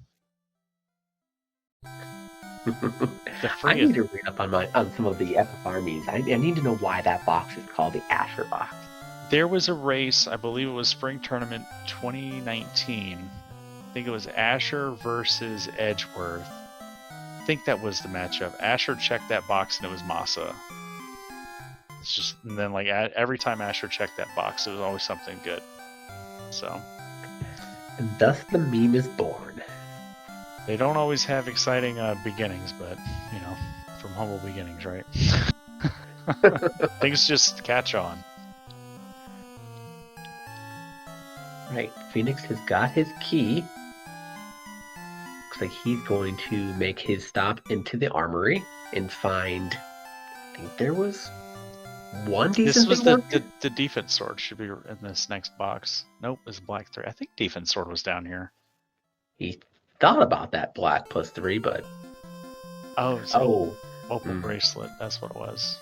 I need to read up on some of the FFR memes. I need to know why that box is called the Asher box. There was a race, I believe it was Spring Tournament 2019. I think it was Asher versus Edgeworth. I think that was the matchup. Asher checked that box and it was Masa. It's just, and then like every time Asher checked that box, it was always something good. So. And thus the meme is born. They don't always have exciting beginnings, but, you know, from humble beginnings, right? Things just catch on. Right, Phoenix has got his key. Looks like he's going to make his stop into the armory and find, I think there was one decent This was the defense sword should be in this next box. Nope, it's black 3. I think defense sword was down here. He thought about that black +3, but opal bracelet. That's what it was.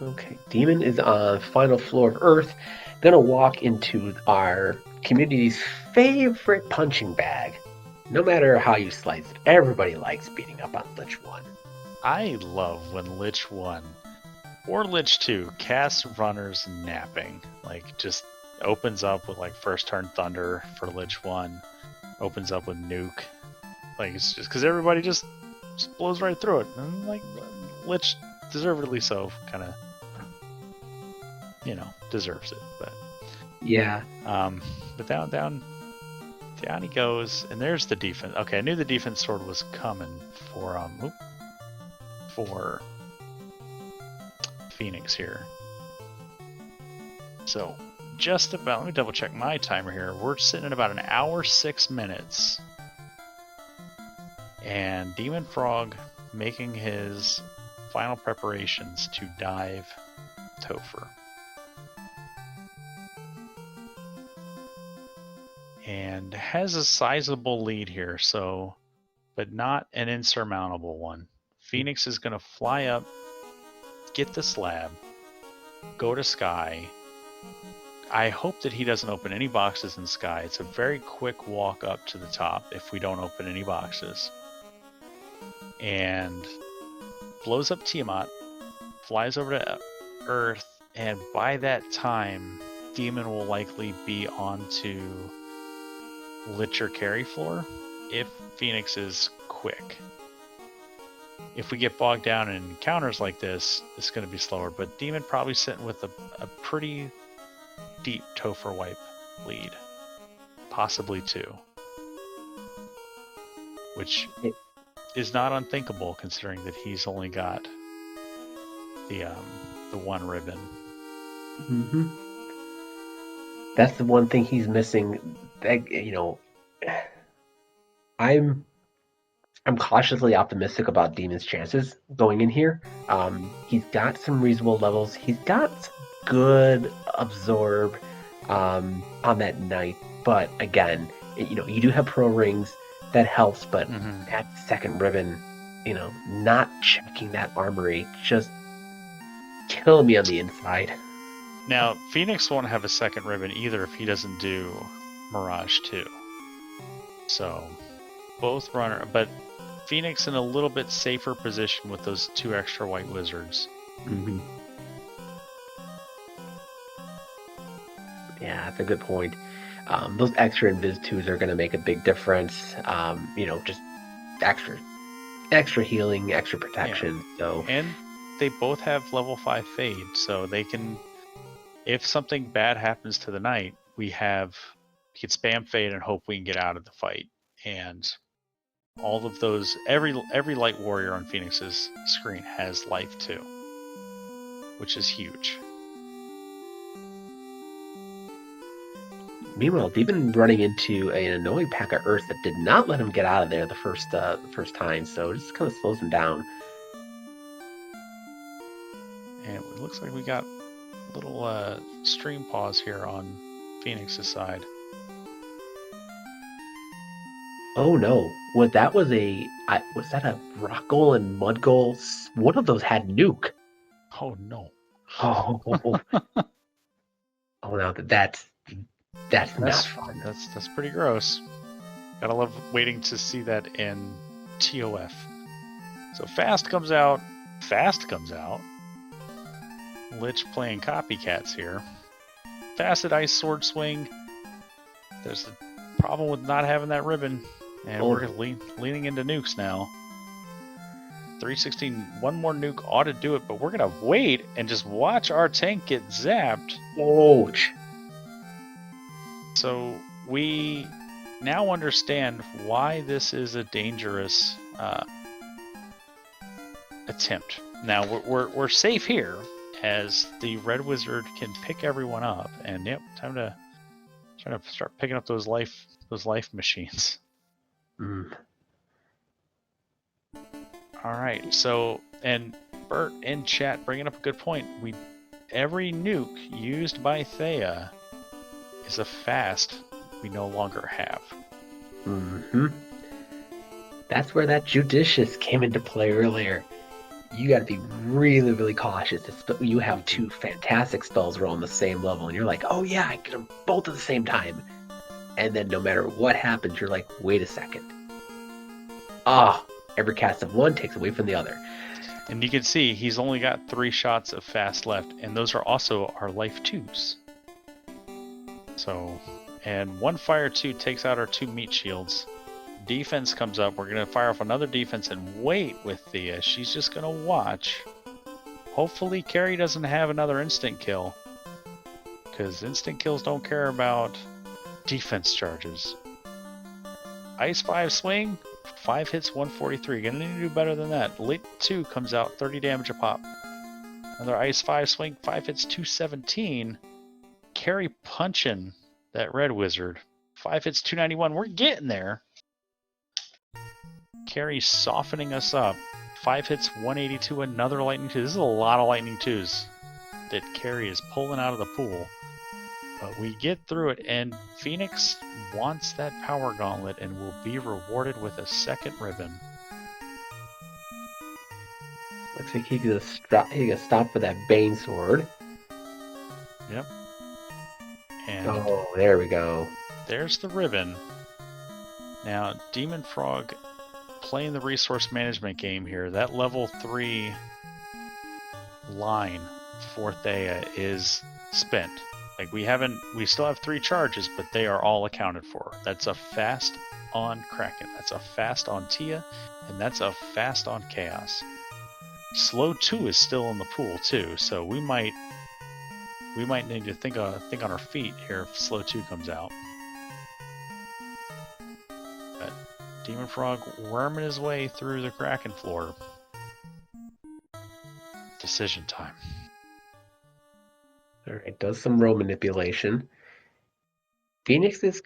Okay, Demon is on final floor of Earth. Gonna walk into our community's favorite punching bag. No matter how you slice it, everybody likes beating up on Lich 1. I love when Lich 1 or Lich 2 casts runners napping. Like, just opens up with, like, first turn Thunder for Lich 1. Opens up with Nuke. Like, it's just because everybody just blows right through it. And, like, Lich, deservedly so, kind of, you know, deserves it. But yeah. But down he goes, and there's the defense. Okay, I knew the defense sword was coming for Phoenix here. So just about, let me double check my timer here. We're sitting at about 1 hour 6 minutes, and Dem0nfr0g making his final preparations to dive Topher. And has a sizable lead here, so, but not an insurmountable one. Phoenix is going to fly up, get the slab, go to Sky. I hope that he doesn't open any boxes in Sky. It's a very quick walk up to the top if we don't open any boxes. And blows up Tiamat, flies over to Earth, and by that time, Demon will likely be onto Licher carry floor if Phoenix is quick. If we get bogged down in encounters like this, it's going to be slower, but Demon probably sitting with a pretty deep Topher wipe lead. Possibly 2. Which is not unthinkable considering that he's only got the 1 ribbon. Mm-hmm. That's the one thing he's missing. You know, I'm cautiously optimistic about Demon's chances going in here. He's got some reasonable levels. He's got some good absorb on that knight, but again, you know, you do have pro rings that helps, but that second ribbon, you know, not checking that armory just killing me on the inside. Now, Phoenix won't have a second ribbon either if he doesn't do Mirage 2. So, both runner, but Phoenix in a little bit safer position with those 2 extra white wizards. That's a good point. Those extra invis 2s are going to make a big difference. Just extra healing, extra protection. Yeah. So, and they both have level 5 fade, so they can, if something bad happens to the knight, we can spam fade and hope we can get out of the fight. And all of those, every light warrior on Phoenix's screen has life too, which is huge. meanwhile, Demon running into an annoying pack of Earth that did not let him get out of there the first time, so it just kind of slows him down. And it looks like we got a little stream pause here on Phoenix's side. Oh no! Was that a rock goal and mud goal? One of those had nuke. Oh no! Oh, oh no! That's not fun. That's pretty gross. Gotta love waiting to see that in TOF. So Fast comes out. Lich playing copycats here. Facet Ice Sword Swing. There's a problem with not having that ribbon. And we're leaning into nukes now. 316, one more nuke ought to do it, but we're going to wait and just watch our tank get zapped. Ouch. So we now understand why this is a dangerous attempt. Now we're safe here, as the Red Wizard can pick everyone up, and yep, time to start picking up those life machines. All right, so, and Bert in chat bringing up a good point. Every nuke used by Thea is a fast we no longer have. That's where that judicious came into play earlier. You got to be really, really cautious. You have two fantastic spells rolling the same level, and you're like, oh yeah, I get them both at the same time. And then no matter what happens, you're like, wait a second. Every cast of one takes away from the other. And you can see he's only got 3 shots of fast left, and those are also our life 2s. So, and one fire 2 takes out our 2 meat shields. Defense comes up. We're going to fire off another defense and wait with Thea. She's just going to watch. Hopefully Carrie doesn't have another instant kill, because instant kills don't care about defense charges. Ice 5 swing, 5 hits, 143. Gonna need to do better than that. Lit 2 comes out, 30 damage a pop. Another Ice 5 swing, 5 hits, 217. Carry punching that Red Wizard. 5 hits, 291. We're getting there. Carry softening us up. 5 hits, 182. Another Lightning 2. This is a lot of Lightning 2s that Carry is pulling out of the pool. But we get through it, and Phoenix wants that power gauntlet and will be rewarded with a second ribbon. Looks like he can stop for that Bane sword. Yep. And oh, there we go. There's the ribbon. Now, Dem0nfr0g playing the resource management game here. That level 3 line for Thea is spent. Like we still have 3 charges, but they are all accounted for. That's a fast on Kraken, that's a fast on Tia, and that's a fast on Chaos. Slow 2 is still in the pool too, so we might need to think on our feet here if Slow 2 comes out. But Dem0nfr0g worming his way through the Kraken floor. Decision time. Alright, does some row manipulation. Phoenix is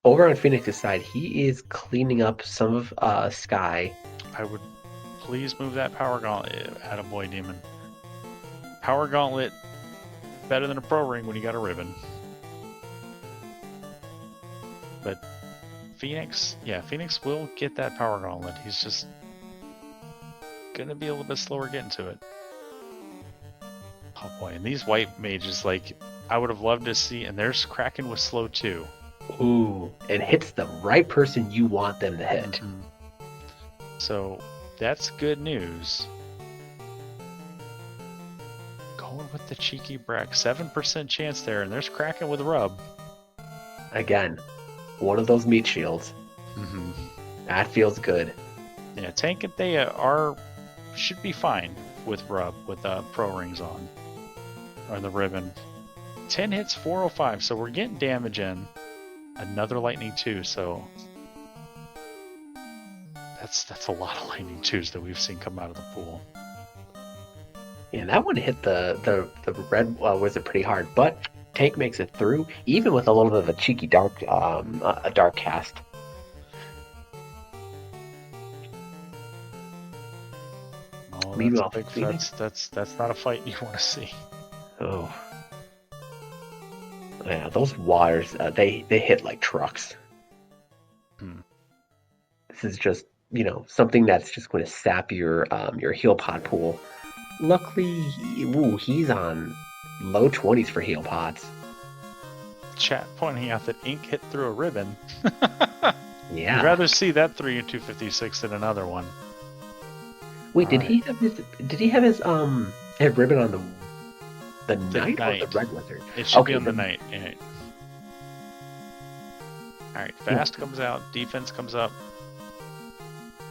over on Phoenix's side. He is cleaning up some of Sky. I would please move that power gauntlet. Attaboy, Demon. Power gauntlet better than a pro ring when you got a ribbon. But Phoenix will get that power gauntlet. He's just gonna be a little bit slower getting to it. Oh boy, and these white mages, like, I would have loved to see, and there's Kraken with Slow 2. Ooh, it hits the right person you want them to hit. Mm-hmm. So, that's good news. Going with the cheeky Brack. 7% chance there, and there's Kraken with a rub. Again, one of those meat shields. Mm-hmm. That feels good. Yeah, Tank and Thea should be fine with pro rings on, or the ribbon. 10 hits, 405, so we're getting damage in. Another lightning 2, so that's a lot of lightning 2s that we've seen come out of the pool. Yeah, that one hit the red wizard pretty hard, but Tank makes it through, even with a little bit of a cheeky dark a dark cast. Oh, Meanwhile, that's a big Phoenix. that's not a fight you want to see. Oh, yeah, those waters they hit like trucks. Hmm. This is just something that's just going to sap your heal pod pool. Luckily, he's on low 20s for heal pods. Chat pointing out that ink hit through a ribbon. Yeah. I'd rather see that 3 in 256 than another one. Wait, All did right. he have his ribbon on the knight or the red wizard? It should be Okay, on the knight. Yeah. All right, fast comes out, defense comes up.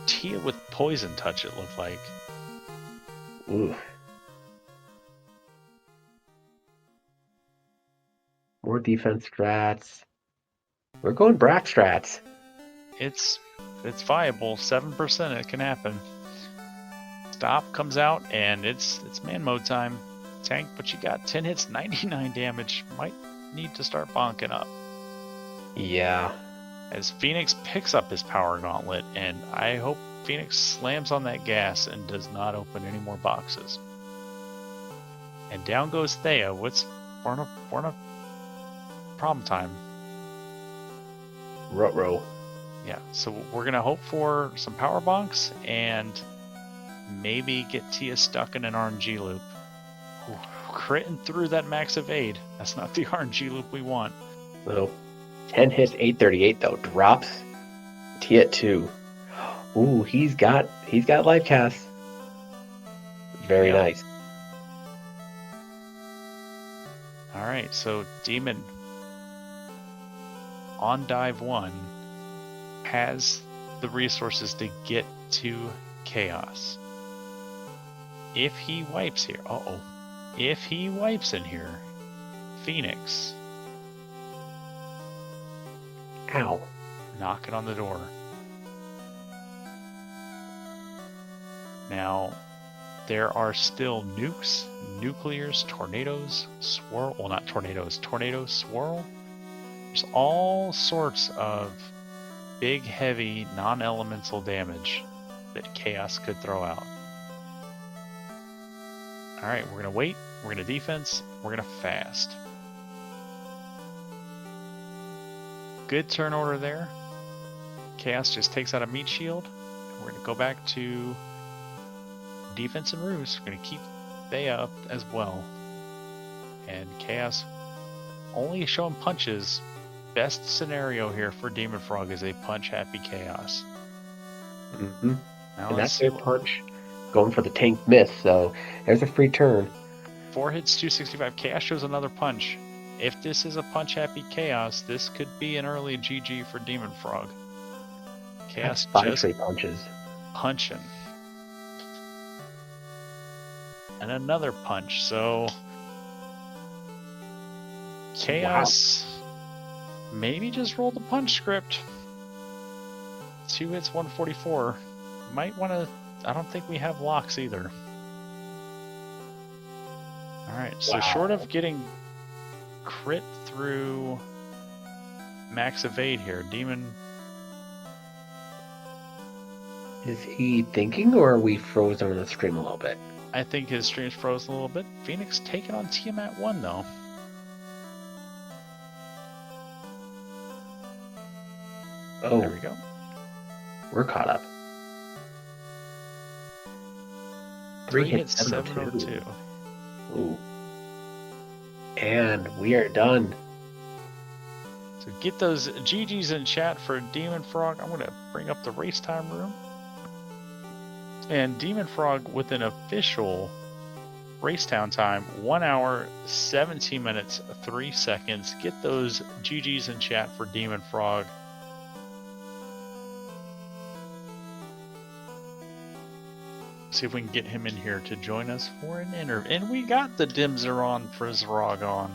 Tia with poison touch. It looked like. Ooh. More defense strats. We're going Brack strats. It's viable. 7%. It can happen. Stop comes out and it's man mode time. Tank, but you got 10 hits, 99 damage. Might need to start bonking up. Yeah. As Phoenix picks up his power gauntlet, and I hope Phoenix slams on that gas and does not open any more boxes. And down goes Thea. We're in a problem time. Ruh-roh. Yeah, so we're gonna hope for some power bonks and maybe get Tia stuck in an RNG loop. Ooh, critting through that max evade. That's not the RNG loop we want. No. 10 hits, 838 though. Drops T at 2. Ooh, he's got life cast. Very nice. Alright, so Demon on dive 1 has the resources to get to Chaos. If he wipes here, if he wipes in here, Phoenix. Ow. Knocking on the door. Now, there are still nukes, nuclears, tornadoes, swirl. Well, not tornadoes, tornado swirl. There's all sorts of big, heavy, non-elemental damage that Chaos could throw out. Alright, we're going to wait, we're going to defense, we're going to fast. Good turn order there. Chaos just takes out a meat shield. We're going to go back to defense and ruse. We're going to keep Thea up as well. And Chaos only showing punches. Best scenario here for Dem0nfr0g is a punch-happy Chaos. Mm-hmm. Now and that's their punch. Going for the tank miss, so there's a free turn. 4 hits, 265. Chaos shows another punch. If this is a punch-happy Chaos, this could be an early GG for Dem0nfr0g. Chaos that's 5 punches. Punching. And another punch, so Chaos maybe just roll the punch script. 2 hits, 144. Might want to... I don't think we have locks either. Alright, so short of getting crit through max evade here, Demon... Is he thinking, or are we frozen on the stream a little bit? I think his stream's frozen a little bit. Phoenix taking on Tiamat 1 though. Oh, there we go. We're caught up. 3 hits, 702. Ooh. And we are done. So get those GGs in chat for Dem0nfr0g. I'm going to bring up the race time room. And Dem0nfr0g with an official Racetown time, 1 hour, 17 minutes, 3 seconds. Get those GGs in chat for Dem0nfr0g. See if we can get him in here to join us for an interview. And we got the Dem0nfr0g on.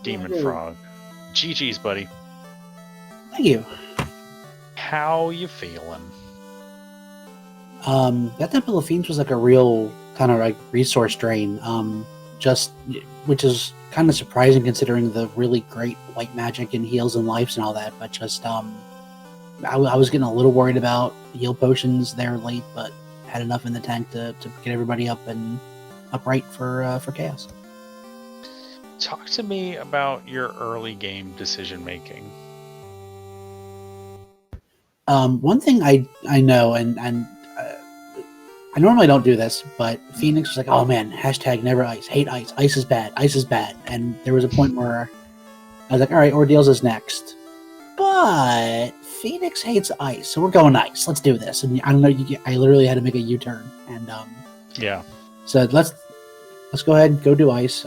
Dem0nfr0g. GG's, buddy. Thank you. How you feeling? That Temple of Fiends was like a real kind of like resource drain. Which is kind of surprising considering the really great white magic and heals and lives and all that. But just I was getting a little worried about heal potions there late, but had enough in the tank to get everybody up and upright for chaos. Talk to me about your early game decision making. One thing I know, and I normally don't do this, but Phoenix was like, "Oh man, hashtag never ice, hate ice, ice is bad, ice is bad." And there was a point where I was like, "All right, Ordeals is next," but Phoenix hates ice, so we're going ice. Let's do this. And I don't know, I literally had to make a U-turn, and Yeah. So let's go ahead and go do ice.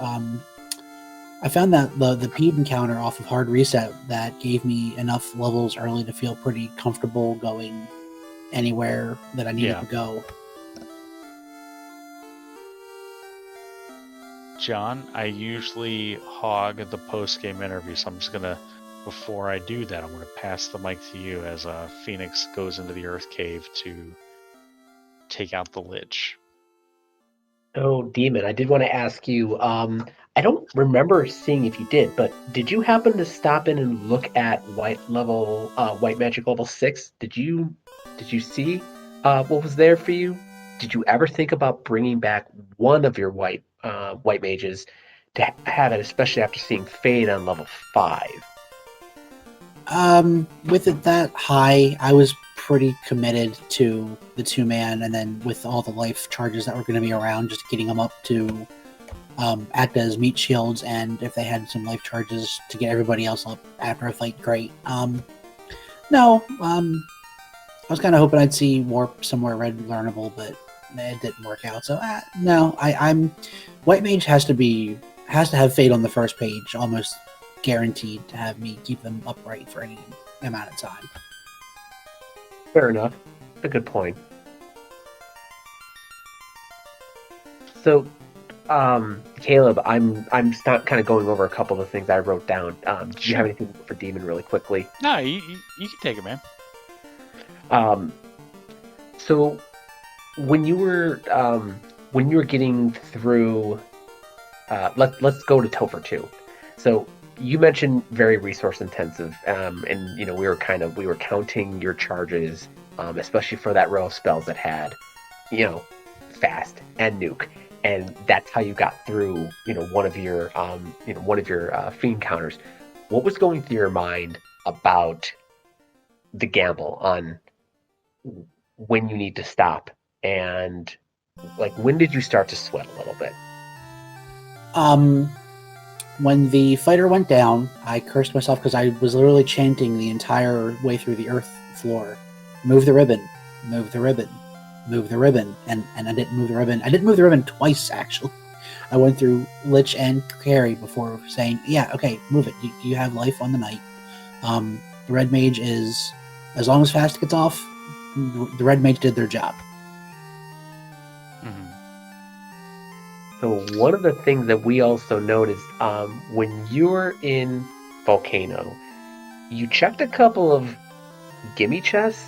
I found that the Pete encounter off of Hard Reset that gave me enough levels early to feel pretty comfortable going anywhere that I needed to go. John, I usually hog the post-game interview, so I'm just gonna, before I do that, I'm gonna pass the mic to you as Phoenix goes into the Earth Cave to take out the Lich. Oh, Demon, I did want to ask you, I don't remember seeing if you did, but did you happen to stop in and look at white magic level 6? Did you see what was there for you? Did you ever think about bringing back one of your white mages to have it, especially after seeing Fade on level 5? With it that high, I was pretty committed to the 2-man, and then with all the life charges that were going to be around, just getting them up to act as meat shields, and if they had some life charges to get everybody else up after a fight, great. No, I was kind of hoping I'd see Warp somewhere red learnable, but it didn't work out. So no, I'm White Mage has to have Fate on the first page, almost guaranteed to have me keep them upright for any amount of time. Fair enough. A good point. So, Caleb, I'm kind of going over a couple of the things I wrote down. Do you have anything for Demon really quickly? No, you can take it, man. So when you were getting through, let's go to Topher 2. So you mentioned very resource intensive, and we were counting your charges, especially for that row of spells that had, fast and nuke, and that's how you got through, one of your fiend counters. What was going through your mind about the gamble on when you need to stop, and when did you start to sweat a little bit? When the fighter went down, I cursed myself because I was literally chanting the entire way through the earth floor. Move the ribbon, move the ribbon, move the ribbon. And I didn't move the ribbon. I didn't move the ribbon twice, actually. I went through Lich and Carry before saying, yeah, okay, move it. You have life on the night. The Red Mage is, as long as fast gets off, the Red Mage did their job. So one of the things that we also noticed, when you're in Volcano, you checked a couple of gimme chests,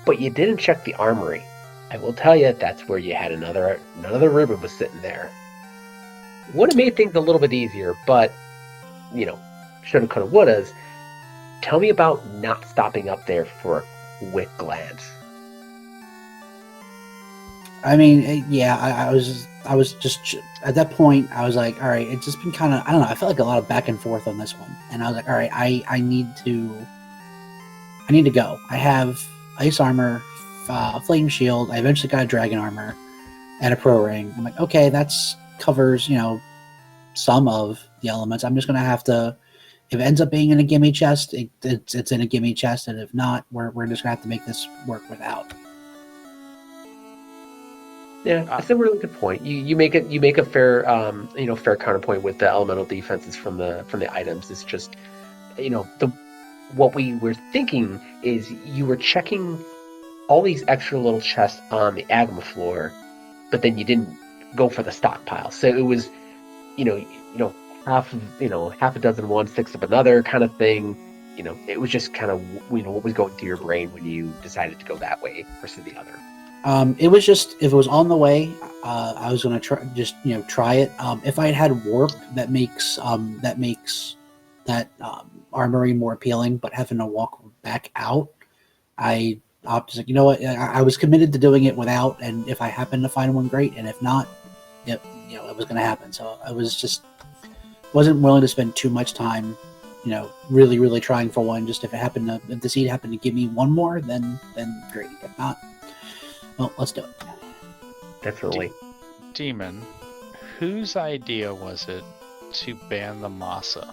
but you didn't check the armory. I will tell you, that's where you had another ribbon was sitting there. Would have made things a little bit easier, but, shoulda, coulda, wouldas. Tell me about not stopping up there for a quick glance. I mean, yeah, I was just at that point. I was like, all right, it's just been kind of, I don't know. I felt like a lot of back and forth on this one, and I was like, all right, I need to go. I have ice armor, flame shield. I eventually got a dragon armor and a pro ring. I'm like, okay, that's covers some of the elements. I'm just gonna have to. If it ends up being in a gimme chest, it's in a gimme chest, and if not, we're just gonna have to make this work without. Yeah, that's a really good point. You make a fair fair counterpoint with the elemental defenses from the items. It's just the what we were thinking is you were checking all these extra little chests on the Agma floor, but then you didn't go for the stockpile. So it was you know half a dozen one, six of another kind of thing. It was just kind of what was going through your brain when you decided to go that way versus the other. It was just if it was on the way, I was gonna try it. If I had warp, that makes that armory more appealing, but having to walk back out, I opted like, you know what, I was committed to doing it without, and if I happen to find one, great, and if not, it was gonna happen. So I wasn't willing to spend too much time, really, really trying for one. Just if the seed happened to give me one more, then great. If not, well, let's do it. Definitely. Demon, whose idea was it to ban the Masa?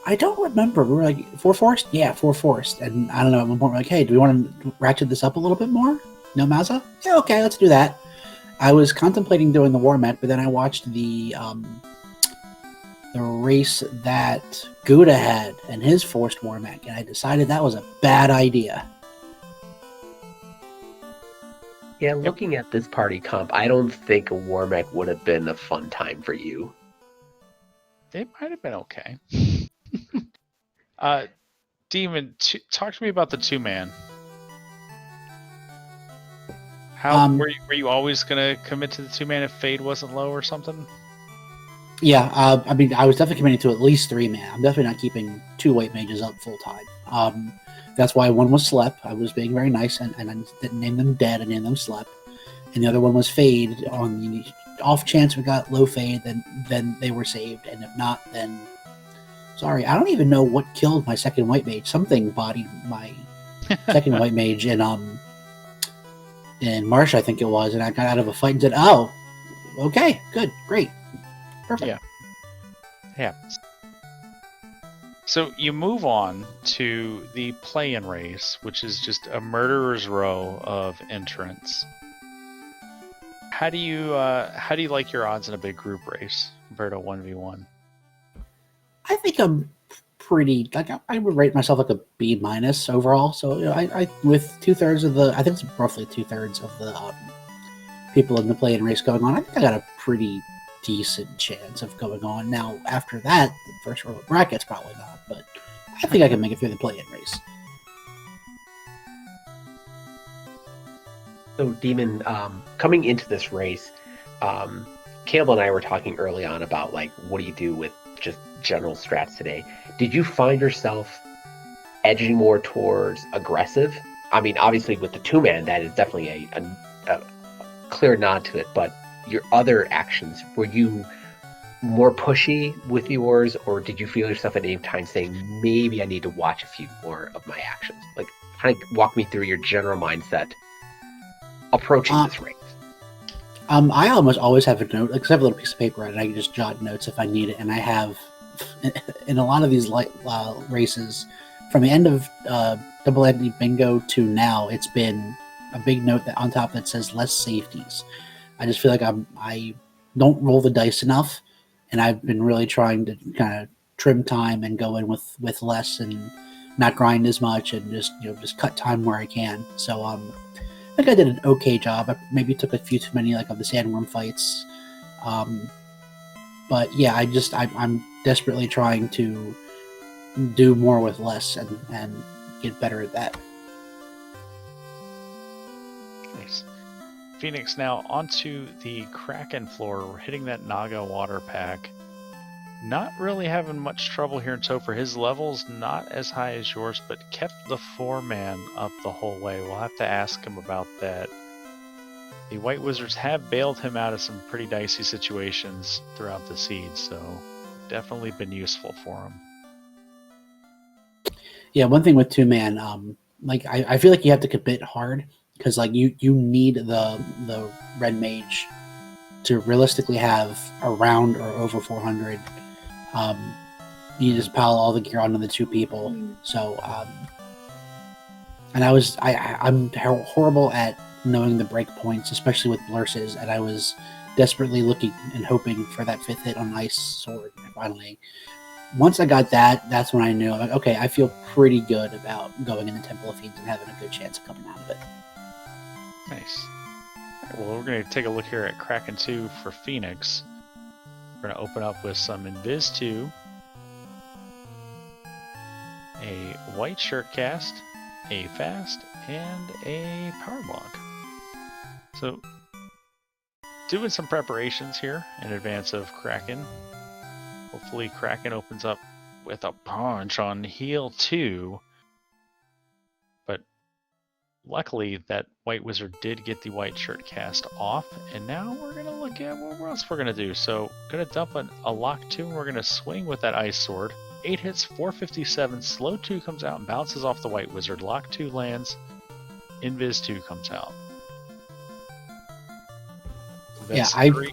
I don't remember. We were like, Four Forest? Yeah, Four Forest. And I don't know, at one point we're like, hey, do we want to ratchet this up a little bit more? No Masa? Yeah, okay, let's do that. I was contemplating doing the War Met, but then I watched the race that Gouda had and his forced War Met, and I decided that was a bad idea. Yeah, looking at this party comp, I don't think a War Mech would have been a fun time for you. It might have been okay. Demon, talk to me about the 2-man. How were you always gonna commit to the 2-man if Fade wasn't low or something? Yeah, I mean, I was definitely committing to at least 3-man. I'm definitely not keeping 2 white mages up full time. That's why one was Slep. I was being very nice, and I didn't name them Dead. I named them Slep. And the other one was Fade. On the off chance we got low Fade, then they were saved. And if not, then sorry. I don't even know what killed my second white mage. Something bodied my second white mage in Marsh, I think it was. And I got out of a fight and said, "Oh, okay, good, great, perfect." Yeah. Yeah. So you move on to the play-in race, which is just a murderer's row of entrants. How do you like your odds in a big group race compared to 1v1? I think I'm pretty, like, I would rate myself like a B- overall. So I with 2/3 of the, I think it's roughly 2/3 of the people in the play-in race going on, I think I got a pretty decent chance of going on. Now, after that, the first row of brackets, probably not, but I think I can make it through the play-in race. So, Demon, coming into this race, Campbell and I were talking early on about, like, what do you do with just general strats today? Did you find yourself edging more towards aggressive? I mean, obviously, with the 2-man, that is definitely a clear nod to it, but your other actions, were you more pushy with yours, or did you feel yourself at any time saying, maybe I need to watch a few more of my actions? Like, kind of walk me through your general mindset approaching this race. I almost always have a note, because I have a little piece of paper and I can just jot notes if I need it, and I have, in a lot of these races, from the end of Double Andy Bingo to now, it's been a big note that on top that says less safeties. I just feel like I don't roll the dice enough, and I've been really trying to kind of trim time and go in with less and not grind as much, and just cut time where I can. So I think I did an okay job. I maybe took a few too many of the sandworm fights, but yeah, I'm desperately trying to do more with less and get better at that. Nice. Phoenix, now onto the Kraken floor. We're hitting that Naga water pack. Not really having much trouble here in Topher. His level's not as high as yours, but kept the 4-man up the whole way. We'll have to ask him about that. The White Wizards have bailed him out of some pretty dicey situations throughout the seed, so definitely been useful for him. Yeah, one thing with 2-man, I feel like you have to commit hard, because you need the red mage to realistically have around or over 400. You just pile all the gear onto the 2 people. So And I'm horrible at knowing the break points, especially with blurses, and I was desperately looking and hoping for that 5th hit on Ice Sword. And finally, once I got that, that's when I knew, like, okay, I feel pretty good about going in the Temple of Fiends and having a good chance of coming out of it. Nice. Well, we're going to take a look here at Kraken 2 for Phoenix. We're going to open up with some Invis 2, a White Shirt Cast, a Fast, and a Power Block. So, doing some preparations here in advance of Kraken. Hopefully Kraken opens up with a punch on heal 2. But luckily that White Wizard did get the White Shirt Cast off. And now we're going to look at what else we're going to do. So going to dump a Lock 2 and we're going to swing with that Ice Sword. 8 hits, 457. Slow 2 comes out and bounces off the White Wizard. Lock 2 lands. Invis 2 comes out. That's I would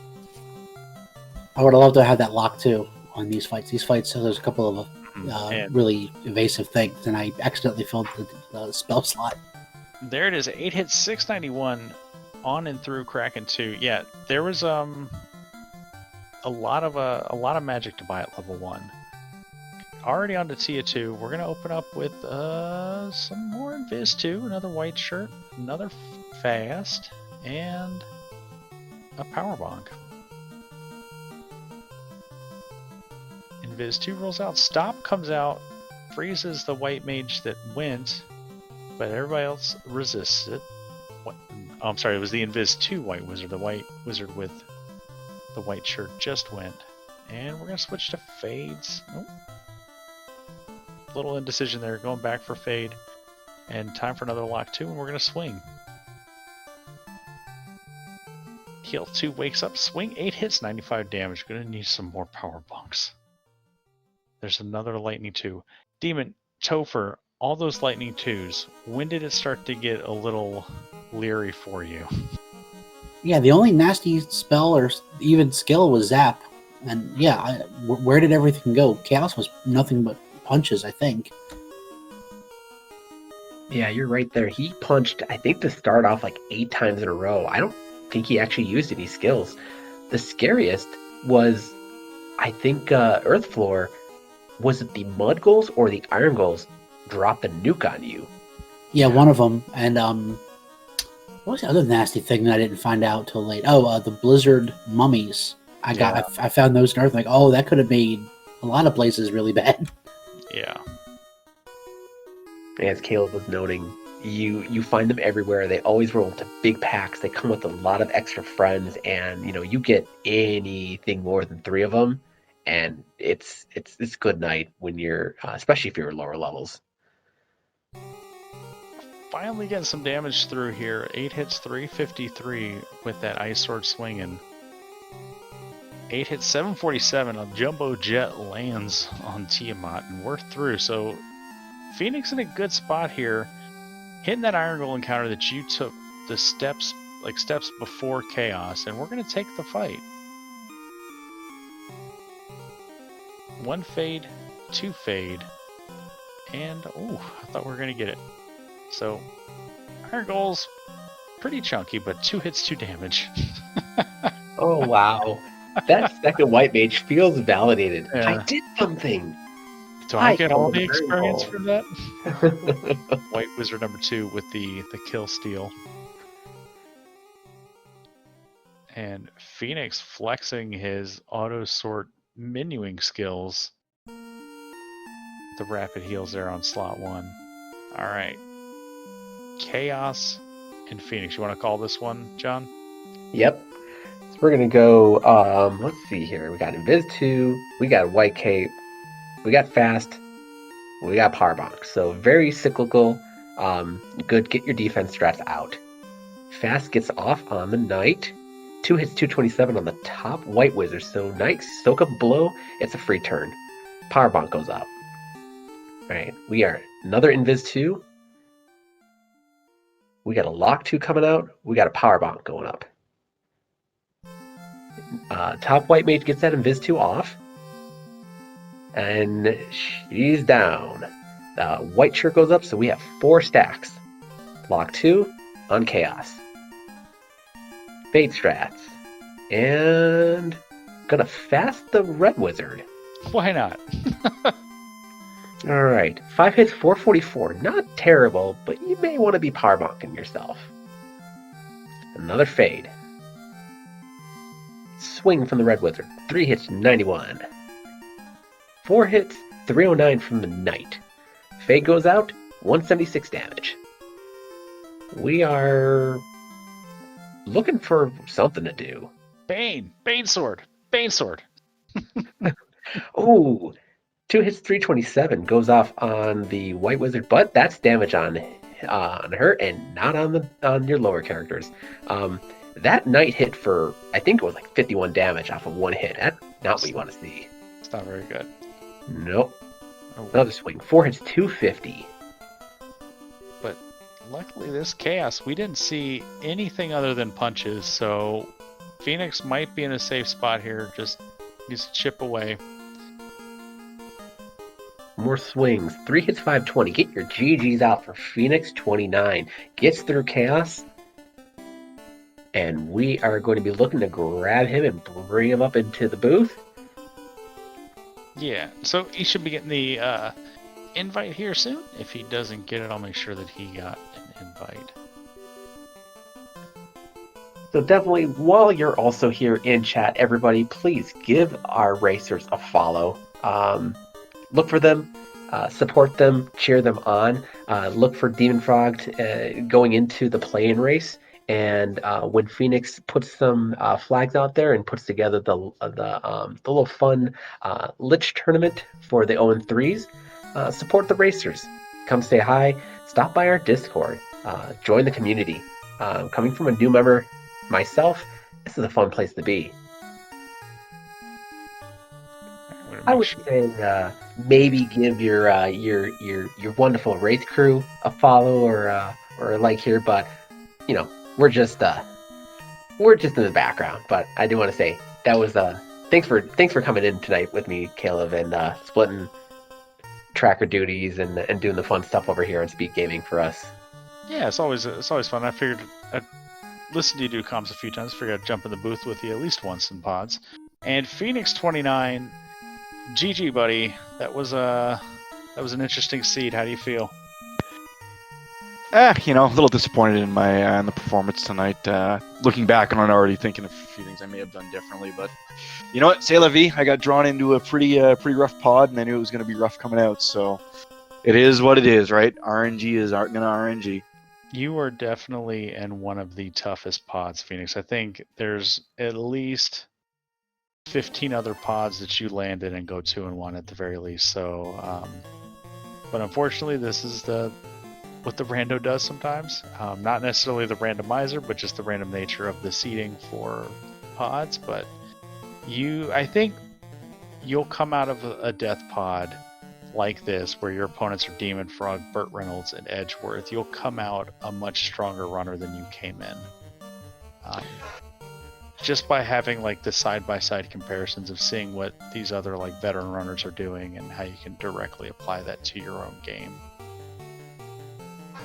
have loved to have that Lock 2 on these fights. So there's a couple of really evasive things, and I accidentally filled the spell slot. There it is. 8 hits, 691 on and through Kraken 2. Yeah, there was a lot of magic to buy at level 1. Already on to Tia 2. We're gonna open up with some more Invis 2, another White Shirt, another Fast, and a Power Bonk. Invis 2 rolls out, Stop comes out, freezes the White Mage that went, but everybody else resists it. What? Oh, I'm sorry, it was the Invis 2 White Wizard. The White Wizard with the White Shirt just went. And we're going to switch to Fades. Nope. Little indecision there, going back for Fade. And time for another Lock 2, and we're going to swing. Heal 2 wakes up, swing 8 hits, 95 damage. Going to need some more Power Bonks. There's another Lightning 2. Demon, Topher, all those Lightning 2s, when did it start to get a little leery for you? Yeah, the only nasty spell or even skill was Zap. And yeah, where did everything go? Chaos was nothing but punches, I think. Yeah, you're right there. He punched, I think, to start off like 8 times in a row. I don't think he actually used any skills. The scariest was, I think, Earthfloor. Was it the Mud Goals or the Iron Goals dropped a nuke on you? Yeah, one of them. And what was the other nasty thing that I didn't find out till late? Oh, the Blizzard Mummies. I found those in Earth, like, oh, that could have made a lot of places really bad. Yeah. As Caleb was noting, you find them everywhere. They always roll into big packs. They come with a lot of extra friends, and you get anything more than 3 of them. And it's good night when you're, especially if you're lower levels. Finally getting some damage through here. 8 hits, 353 with that Ice Sword swinging. 8 hits, 747. A Jumbo Jet lands on Tiamat, and we're through. So Phoenix in a good spot here, hitting that Iron Goal encounter that you took the steps before Chaos, and we're going to take the fight. 1 fade, 2 fade, and I thought we were gonna get it. So Iron Goal's pretty chunky, but 2 hits, 2 damage. Oh wow, that second White Mage feels validated. Yeah. I did something. Do I get all the experience for that? White Wizard number 2 with the kill steal. And Phoenix flexing his auto sort menuing skills. The rapid heals there on slot 1. Alright. Chaos and Phoenix. You want to call this one, John? Yep. So we're going to go, let's see here. We got Invis 2, we got White Cape, we got Fast, we got Power Bonk. So very cyclical. Good, get your defense strats out. Fast gets off on the Knight. 2 hits, 227 on the top White Wizard. So Knight, soak up blow. It's a free turn. Power Bonk goes up. Alright, we are another Invis 2. We got a Lock 2 coming out. We got a Power Bonk going up. Top White Mage gets that Invis 2 off. And she's down. White Shirt goes up, so we have 4 stacks. Lock 2 on Chaos. Fate Strats. And gonna fast the Red Wizard. Why not? Alright, 5 hits, 444. Not terrible, but you may want to be power bonking yourself. Another Fade. Swing from the Red Wizard. 3 hits, 91. 4 hits, 309 from the Knight. Fade goes out, 176 damage. We are looking for something to do. Bane Sword. Oh, 2 hits, 327 goes off on the White Wizard, but that's damage on her and not on your lower characters. That Knight hit for, I think it was like 51 damage off of one hit. That's not what you want to see. It's not very good. Nope. Oh, Another swing. 4 hits, 250. but luckily this Chaos, we didn't see anything other than punches, so Phoenix might be in a safe spot here. Just needs to chip away. More swings. 3 hits, 520. Get your GGs out for Phoenix29. Gets through Chaos. And we are going to be looking to grab him and bring him up into the booth. Yeah, so he should be getting the invite here soon. If he doesn't get it, I'll make sure that he got an invite. So definitely, while you're also here in chat, everybody, please give our racers a follow. Look for them, support them, cheer them on. Look for Dem0nfr0g going into the play-in race. And when Phoenix puts some flags out there and puts together the little fun Lich tournament for the 0-3s, support the racers. Come say hi. Stop by our Discord. Join the community. Coming from a new member myself, this is a fun place to be. I would say maybe give your wonderful race crew a follow or a like here, but you know. We're just in the background, but I do want to say that was thanks for coming in tonight with me, Caleb, and splitting tracker duties and doing the fun stuff over here on SpeedGaming for us. Yeah, it's always fun. I figured I'd listened to you do comms a few times. Figured I'd jump in the booth with you at least once in pods. And Phoenix29, GG buddy, that was an interesting seed. How do you feel? A little disappointed in my in the performance tonight. Looking back on it, already thinking of a few things I may have done differently. But you know what, c'est la vie. I got drawn into a pretty rough pod, and I knew it was going to be rough coming out. So it is what it is, right? RNG is going to RNG. You were definitely in one of the toughest pods, Phoenix. I think there's at least 15 other pods that you landed and go 2-1 at the very least. So, but unfortunately, this is what the rando does sometimes. Not necessarily the randomizer, but just the random nature of the seeding for pods. But I think you'll come out of a death pod like this, where your opponents are Dem0nfr0g, Burt Reynolds, and Edgeworth. You'll come out a much stronger runner than you came in. Just by having like the side-by-side comparisons of seeing what these other like veteran runners are doing and how you can directly apply that to your own game.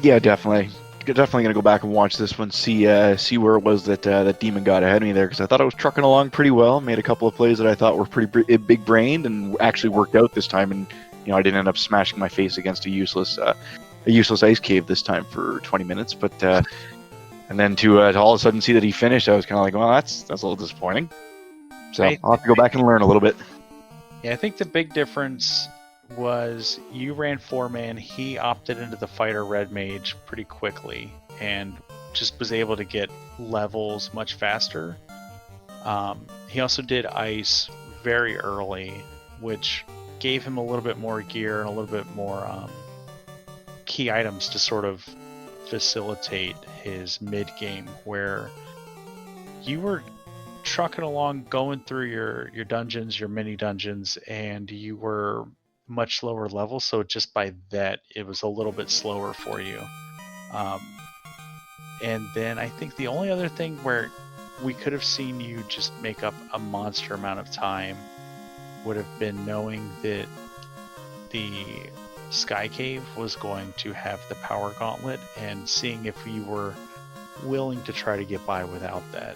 Yeah, definitely going to go back and watch this one, see where it was that Demon got ahead of me there, because I thought I was trucking along pretty well. Made a couple of plays that I thought were pretty big-brained and actually worked out this time, and I didn't end up smashing my face against a useless ice cave this time for 20 minutes. But and then to all of a sudden see that he finished, I was kind of like, well, that's a little disappointing. So I'll have to go back and learn a little bit. Yeah, I think the big difference was you ran 4-man, he opted into the fighter red mage pretty quickly and just was able to get levels much faster. He also did ice very early, which gave him a little bit more gear and a little bit more key items to sort of facilitate his mid game, where you were trucking along, going through your dungeons, your mini dungeons, and you were much lower level, so just by that it was a little bit slower for you. And then I think the only other thing where we could have seen you just make up a monster amount of time would have been knowing that the Sky Cave was going to have the power gauntlet, and seeing if you were willing to try to get by without that.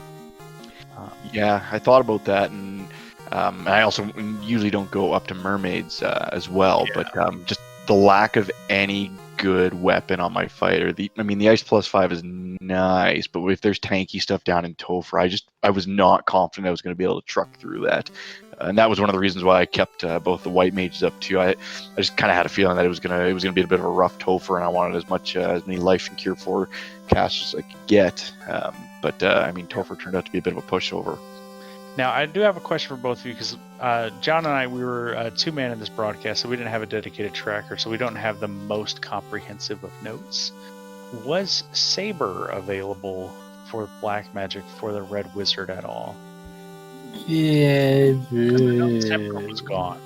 Yeah, I thought about that, and I also usually don't go up to mermaids as well, Yeah. but just the lack of any good weapon on my fighter. The Ice +5 is nice, but if there's tanky stuff down in Topher, I was not confident I was going to be able to truck through that. And that was one of the reasons why I kept both the white mages up too. I just kind of had a feeling that it was gonna be a bit of a rough Topher, and I wanted as many life and cure 4 casts as I could get. But Topher turned out to be a bit of a pushover. Now, I do have a question for both of you, because John and I, we were two-man in this broadcast, so we didn't have a dedicated tracker, so we don't have the most comprehensive of notes. Was Saber available for black magic for the Red Wizard at all? Yeah. Temper was gone.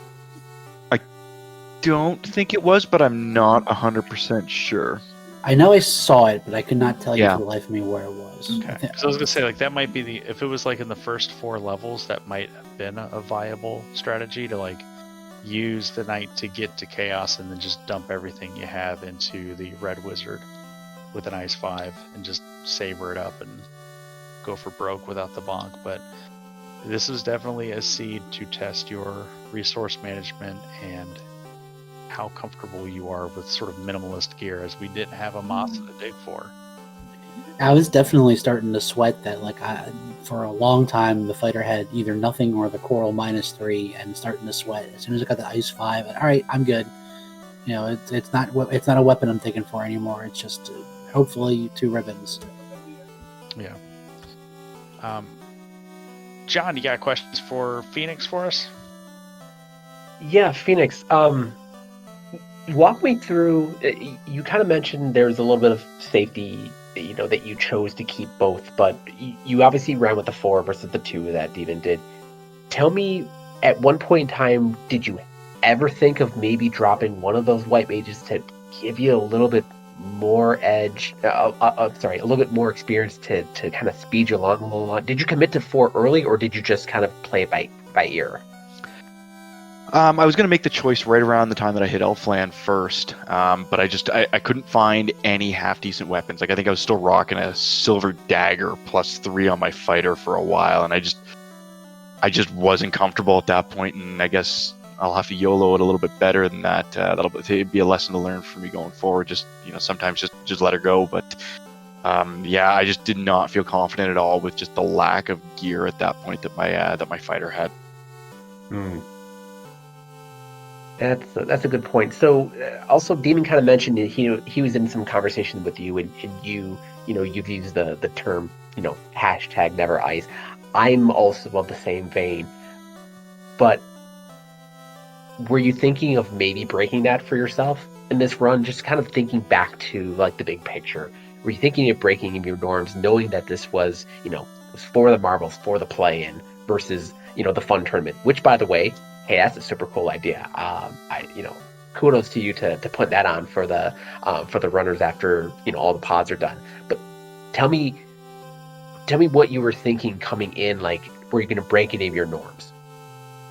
Don't think it was, but I'm not 100% sure. I know I saw it, but I could not tell you Yeah. for the life of me where it was. Okay. So I was gonna say, like, that might be if it was like in the first 4 levels, that might have been a viable strategy to like use the knight to get to chaos and then just dump everything you have into the Red Wizard with an Ice 5 and just saber it up and go for broke without the bonk. But this is definitely a seed to test your resource management and how comfortable you are with sort of minimalist gear, as we didn't have a Masa to dig for. I was definitely starting to sweat that. Like, for a long time, the fighter had either nothing or the coral -3, and starting to sweat as soon as I got the Ice 5. And, all right, I'm good. You know, it's not a weapon I'm thinking for anymore. It's just hopefully 2 ribbons. Yeah. John, you got questions for Phoenix for us? Yeah, Phoenix. Walk me through. You kind of mentioned there's a little bit of safety, that you chose to keep both, but you obviously ran with the 4 versus the 2 that Demon did. Tell me, at one point in time, did you ever think of maybe dropping one of those white mages to give you a little bit more edge? A little bit more experience to kind of speed you along a little. Did you commit to 4 early, or did you just kind of play it by ear? I was going to make the choice right around the time that I hit Elfland first, but I couldn't find any half-decent weapons. Like, I think I was still rocking a silver dagger +3 on my fighter for a while, and I just wasn't comfortable at that point, and I guess I'll have to YOLO it a little bit better than that. That'll be a lesson to learn for me going forward. Sometimes just let her go, but I just did not feel confident at all with just the lack of gear at that point that my fighter had. That's a good point. So, also, Demon kind of mentioned he was in some conversation with you, and you've used the term #NeverIce. I'm also of the same vein, but were you thinking of maybe breaking that for yourself in this run? Just kind of thinking back to like the big picture. Were you thinking of breaking your norms, knowing that this was was for the marbles, for the play-in versus the fun tournament? Which, by the way, hey, that's a super cool idea. Kudos to you to put that on for the runners after all the pods are done. But tell me what you were thinking coming in. Like, were you going to break any of your norms?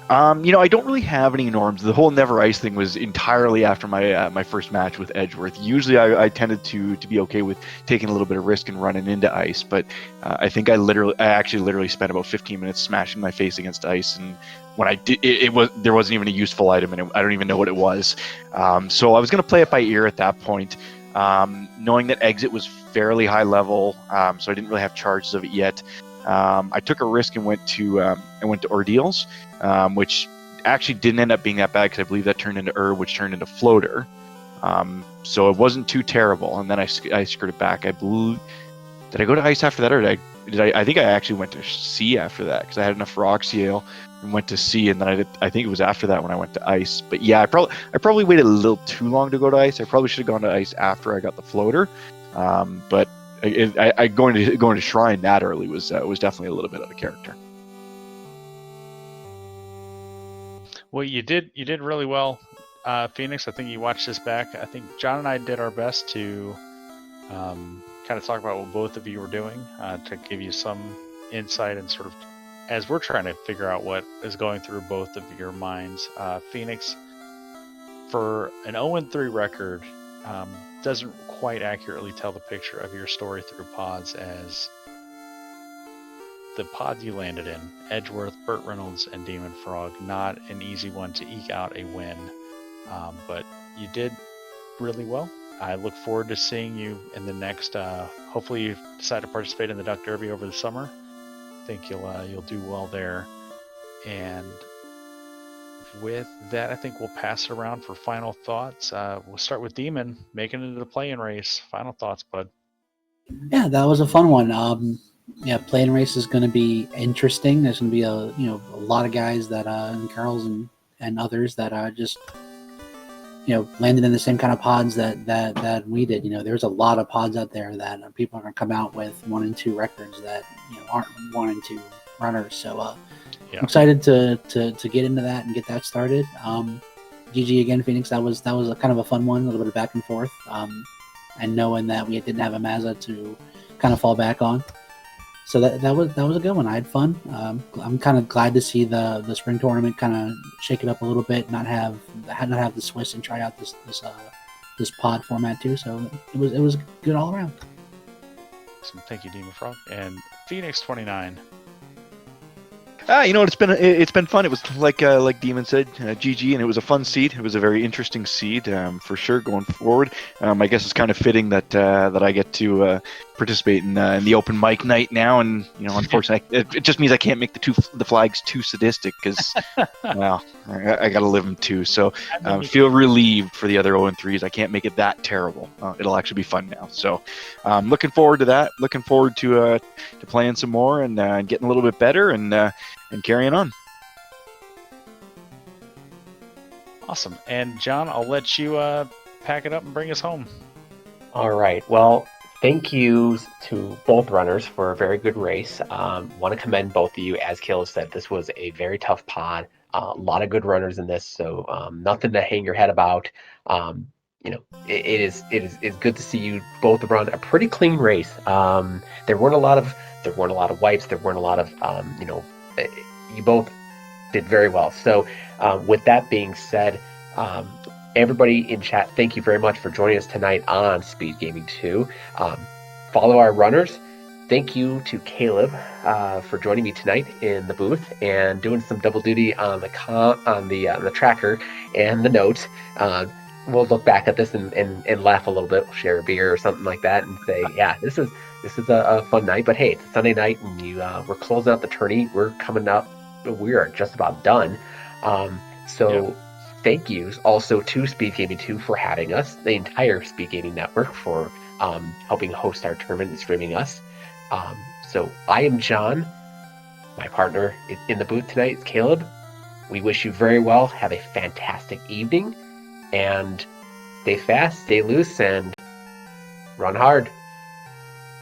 I don't really have any norms. The whole Never Ice thing was entirely after my first match with Edgeworth. Usually, I tended to be okay with taking a little bit of risk and running into ice, but I think I actually literally spent about 15 minutes smashing my face against ice, and when I did, there wasn't even a useful item, and I don't even know what it was. So I was going to play it by ear at that point, knowing that Exit was fairly high level, so I didn't really have charges of it yet. I took a risk and went to Ordeals, which actually didn't end up being that bad because I believe that turned into Herb, which turned into Floater. So it wasn't too terrible. And then I skirted back. I believe, did I go to Ice after that, or did I think I actually went to Sea after that because I had enough Roxiale and went to Sea, and then I think it was after that when I went to Ice. But yeah, I probably waited a little too long to go to Ice. I probably should have gone to Ice after I got the Floater. But going to Shrine that early was definitely a little bit out of character. Well, you did really well, Phoenix. I think you watched this back. I think John and I did our best to kind of talk about what both of you were doing to give you some insight and sort of as we're trying to figure out what is going through both of your minds. Phoenix, for an 0-3 record, doesn't quite accurately tell the picture of your story through pods, as the pod you landed in, Edgeworth, Burt Reynolds, and Dem0nfr0g, not an easy one to eke out a win, but you did really well. I look forward to seeing you in the next. Hopefully, you decide to participate in the Duck Derby over the summer. I think you'll do well there. And with that, I think we'll pass it around for final thoughts. We'll start with Demon, making it into the play-in race. Final thoughts, bud. Yeah, that was a fun one. Yeah, play-in race is going to be interesting. There's going to be a lot of guys that and girls and others that just landed in the same kind of pods that we did. There's a lot of pods out there that people are going to come out with 1 and 2 records that aren't 1 and 2 runners. So I'm excited to get into that and get that started. GG again, Phoenix. That was a kind of a fun one, a little bit of back and forth, and knowing that we didn't have a Mazda to kind of fall back on. So that was a good one. I had fun. I'm kind of glad to see the spring tournament kind of shake it up a little bit, not have the Swiss and try out this pod format too. So it was good all around. Awesome. Thank you, Dem0nfr0g. And Phoenix29. It's been fun. It was like Demon said, GG, and it was a fun seed. It was a very interesting seed for sure going forward. I guess it's kind of fitting that I get to participate in the open mic night now, and unfortunately, it just means I can't make the flags too sadistic because well, I got to live them too. So feel relieved for the other 0-3s. I can't make it that terrible. It'll actually be fun now. So looking forward to that. Looking forward to playing some more and getting a little bit better and carrying on. Awesome. And John, I'll let you pack it up and bring us home. All right. Well, thank you to both runners for a very good race. Want to commend both of you. As Caleb said, this was a very tough pod. A lot of good runners in this, so nothing to hang your head about. It is good to see you both run a pretty clean race. There weren't a lot of wipes. There weren't a lot of you both did very well. So with that being said, everybody in chat, thank you very much for joining us tonight on Speed Gaming 2. Follow our runners. Thank you to Caleb for joining me tonight in the booth and doing some double duty on the tracker and the notes. We'll look back at this and laugh a little bit. We'll share a beer or something like that and say, yeah, this is a fun night. But hey, it's a Sunday night and we're closing out the tourney. We're coming up. We are just about done. Thank yous also to Speed Gaming 2 for having us, the entire Speed Gaming network for helping host our tournament and streaming us. So I am John. My partner in the booth tonight is Caleb. We wish you very well. Have a fantastic evening. And stay fast, stay loose, and run hard.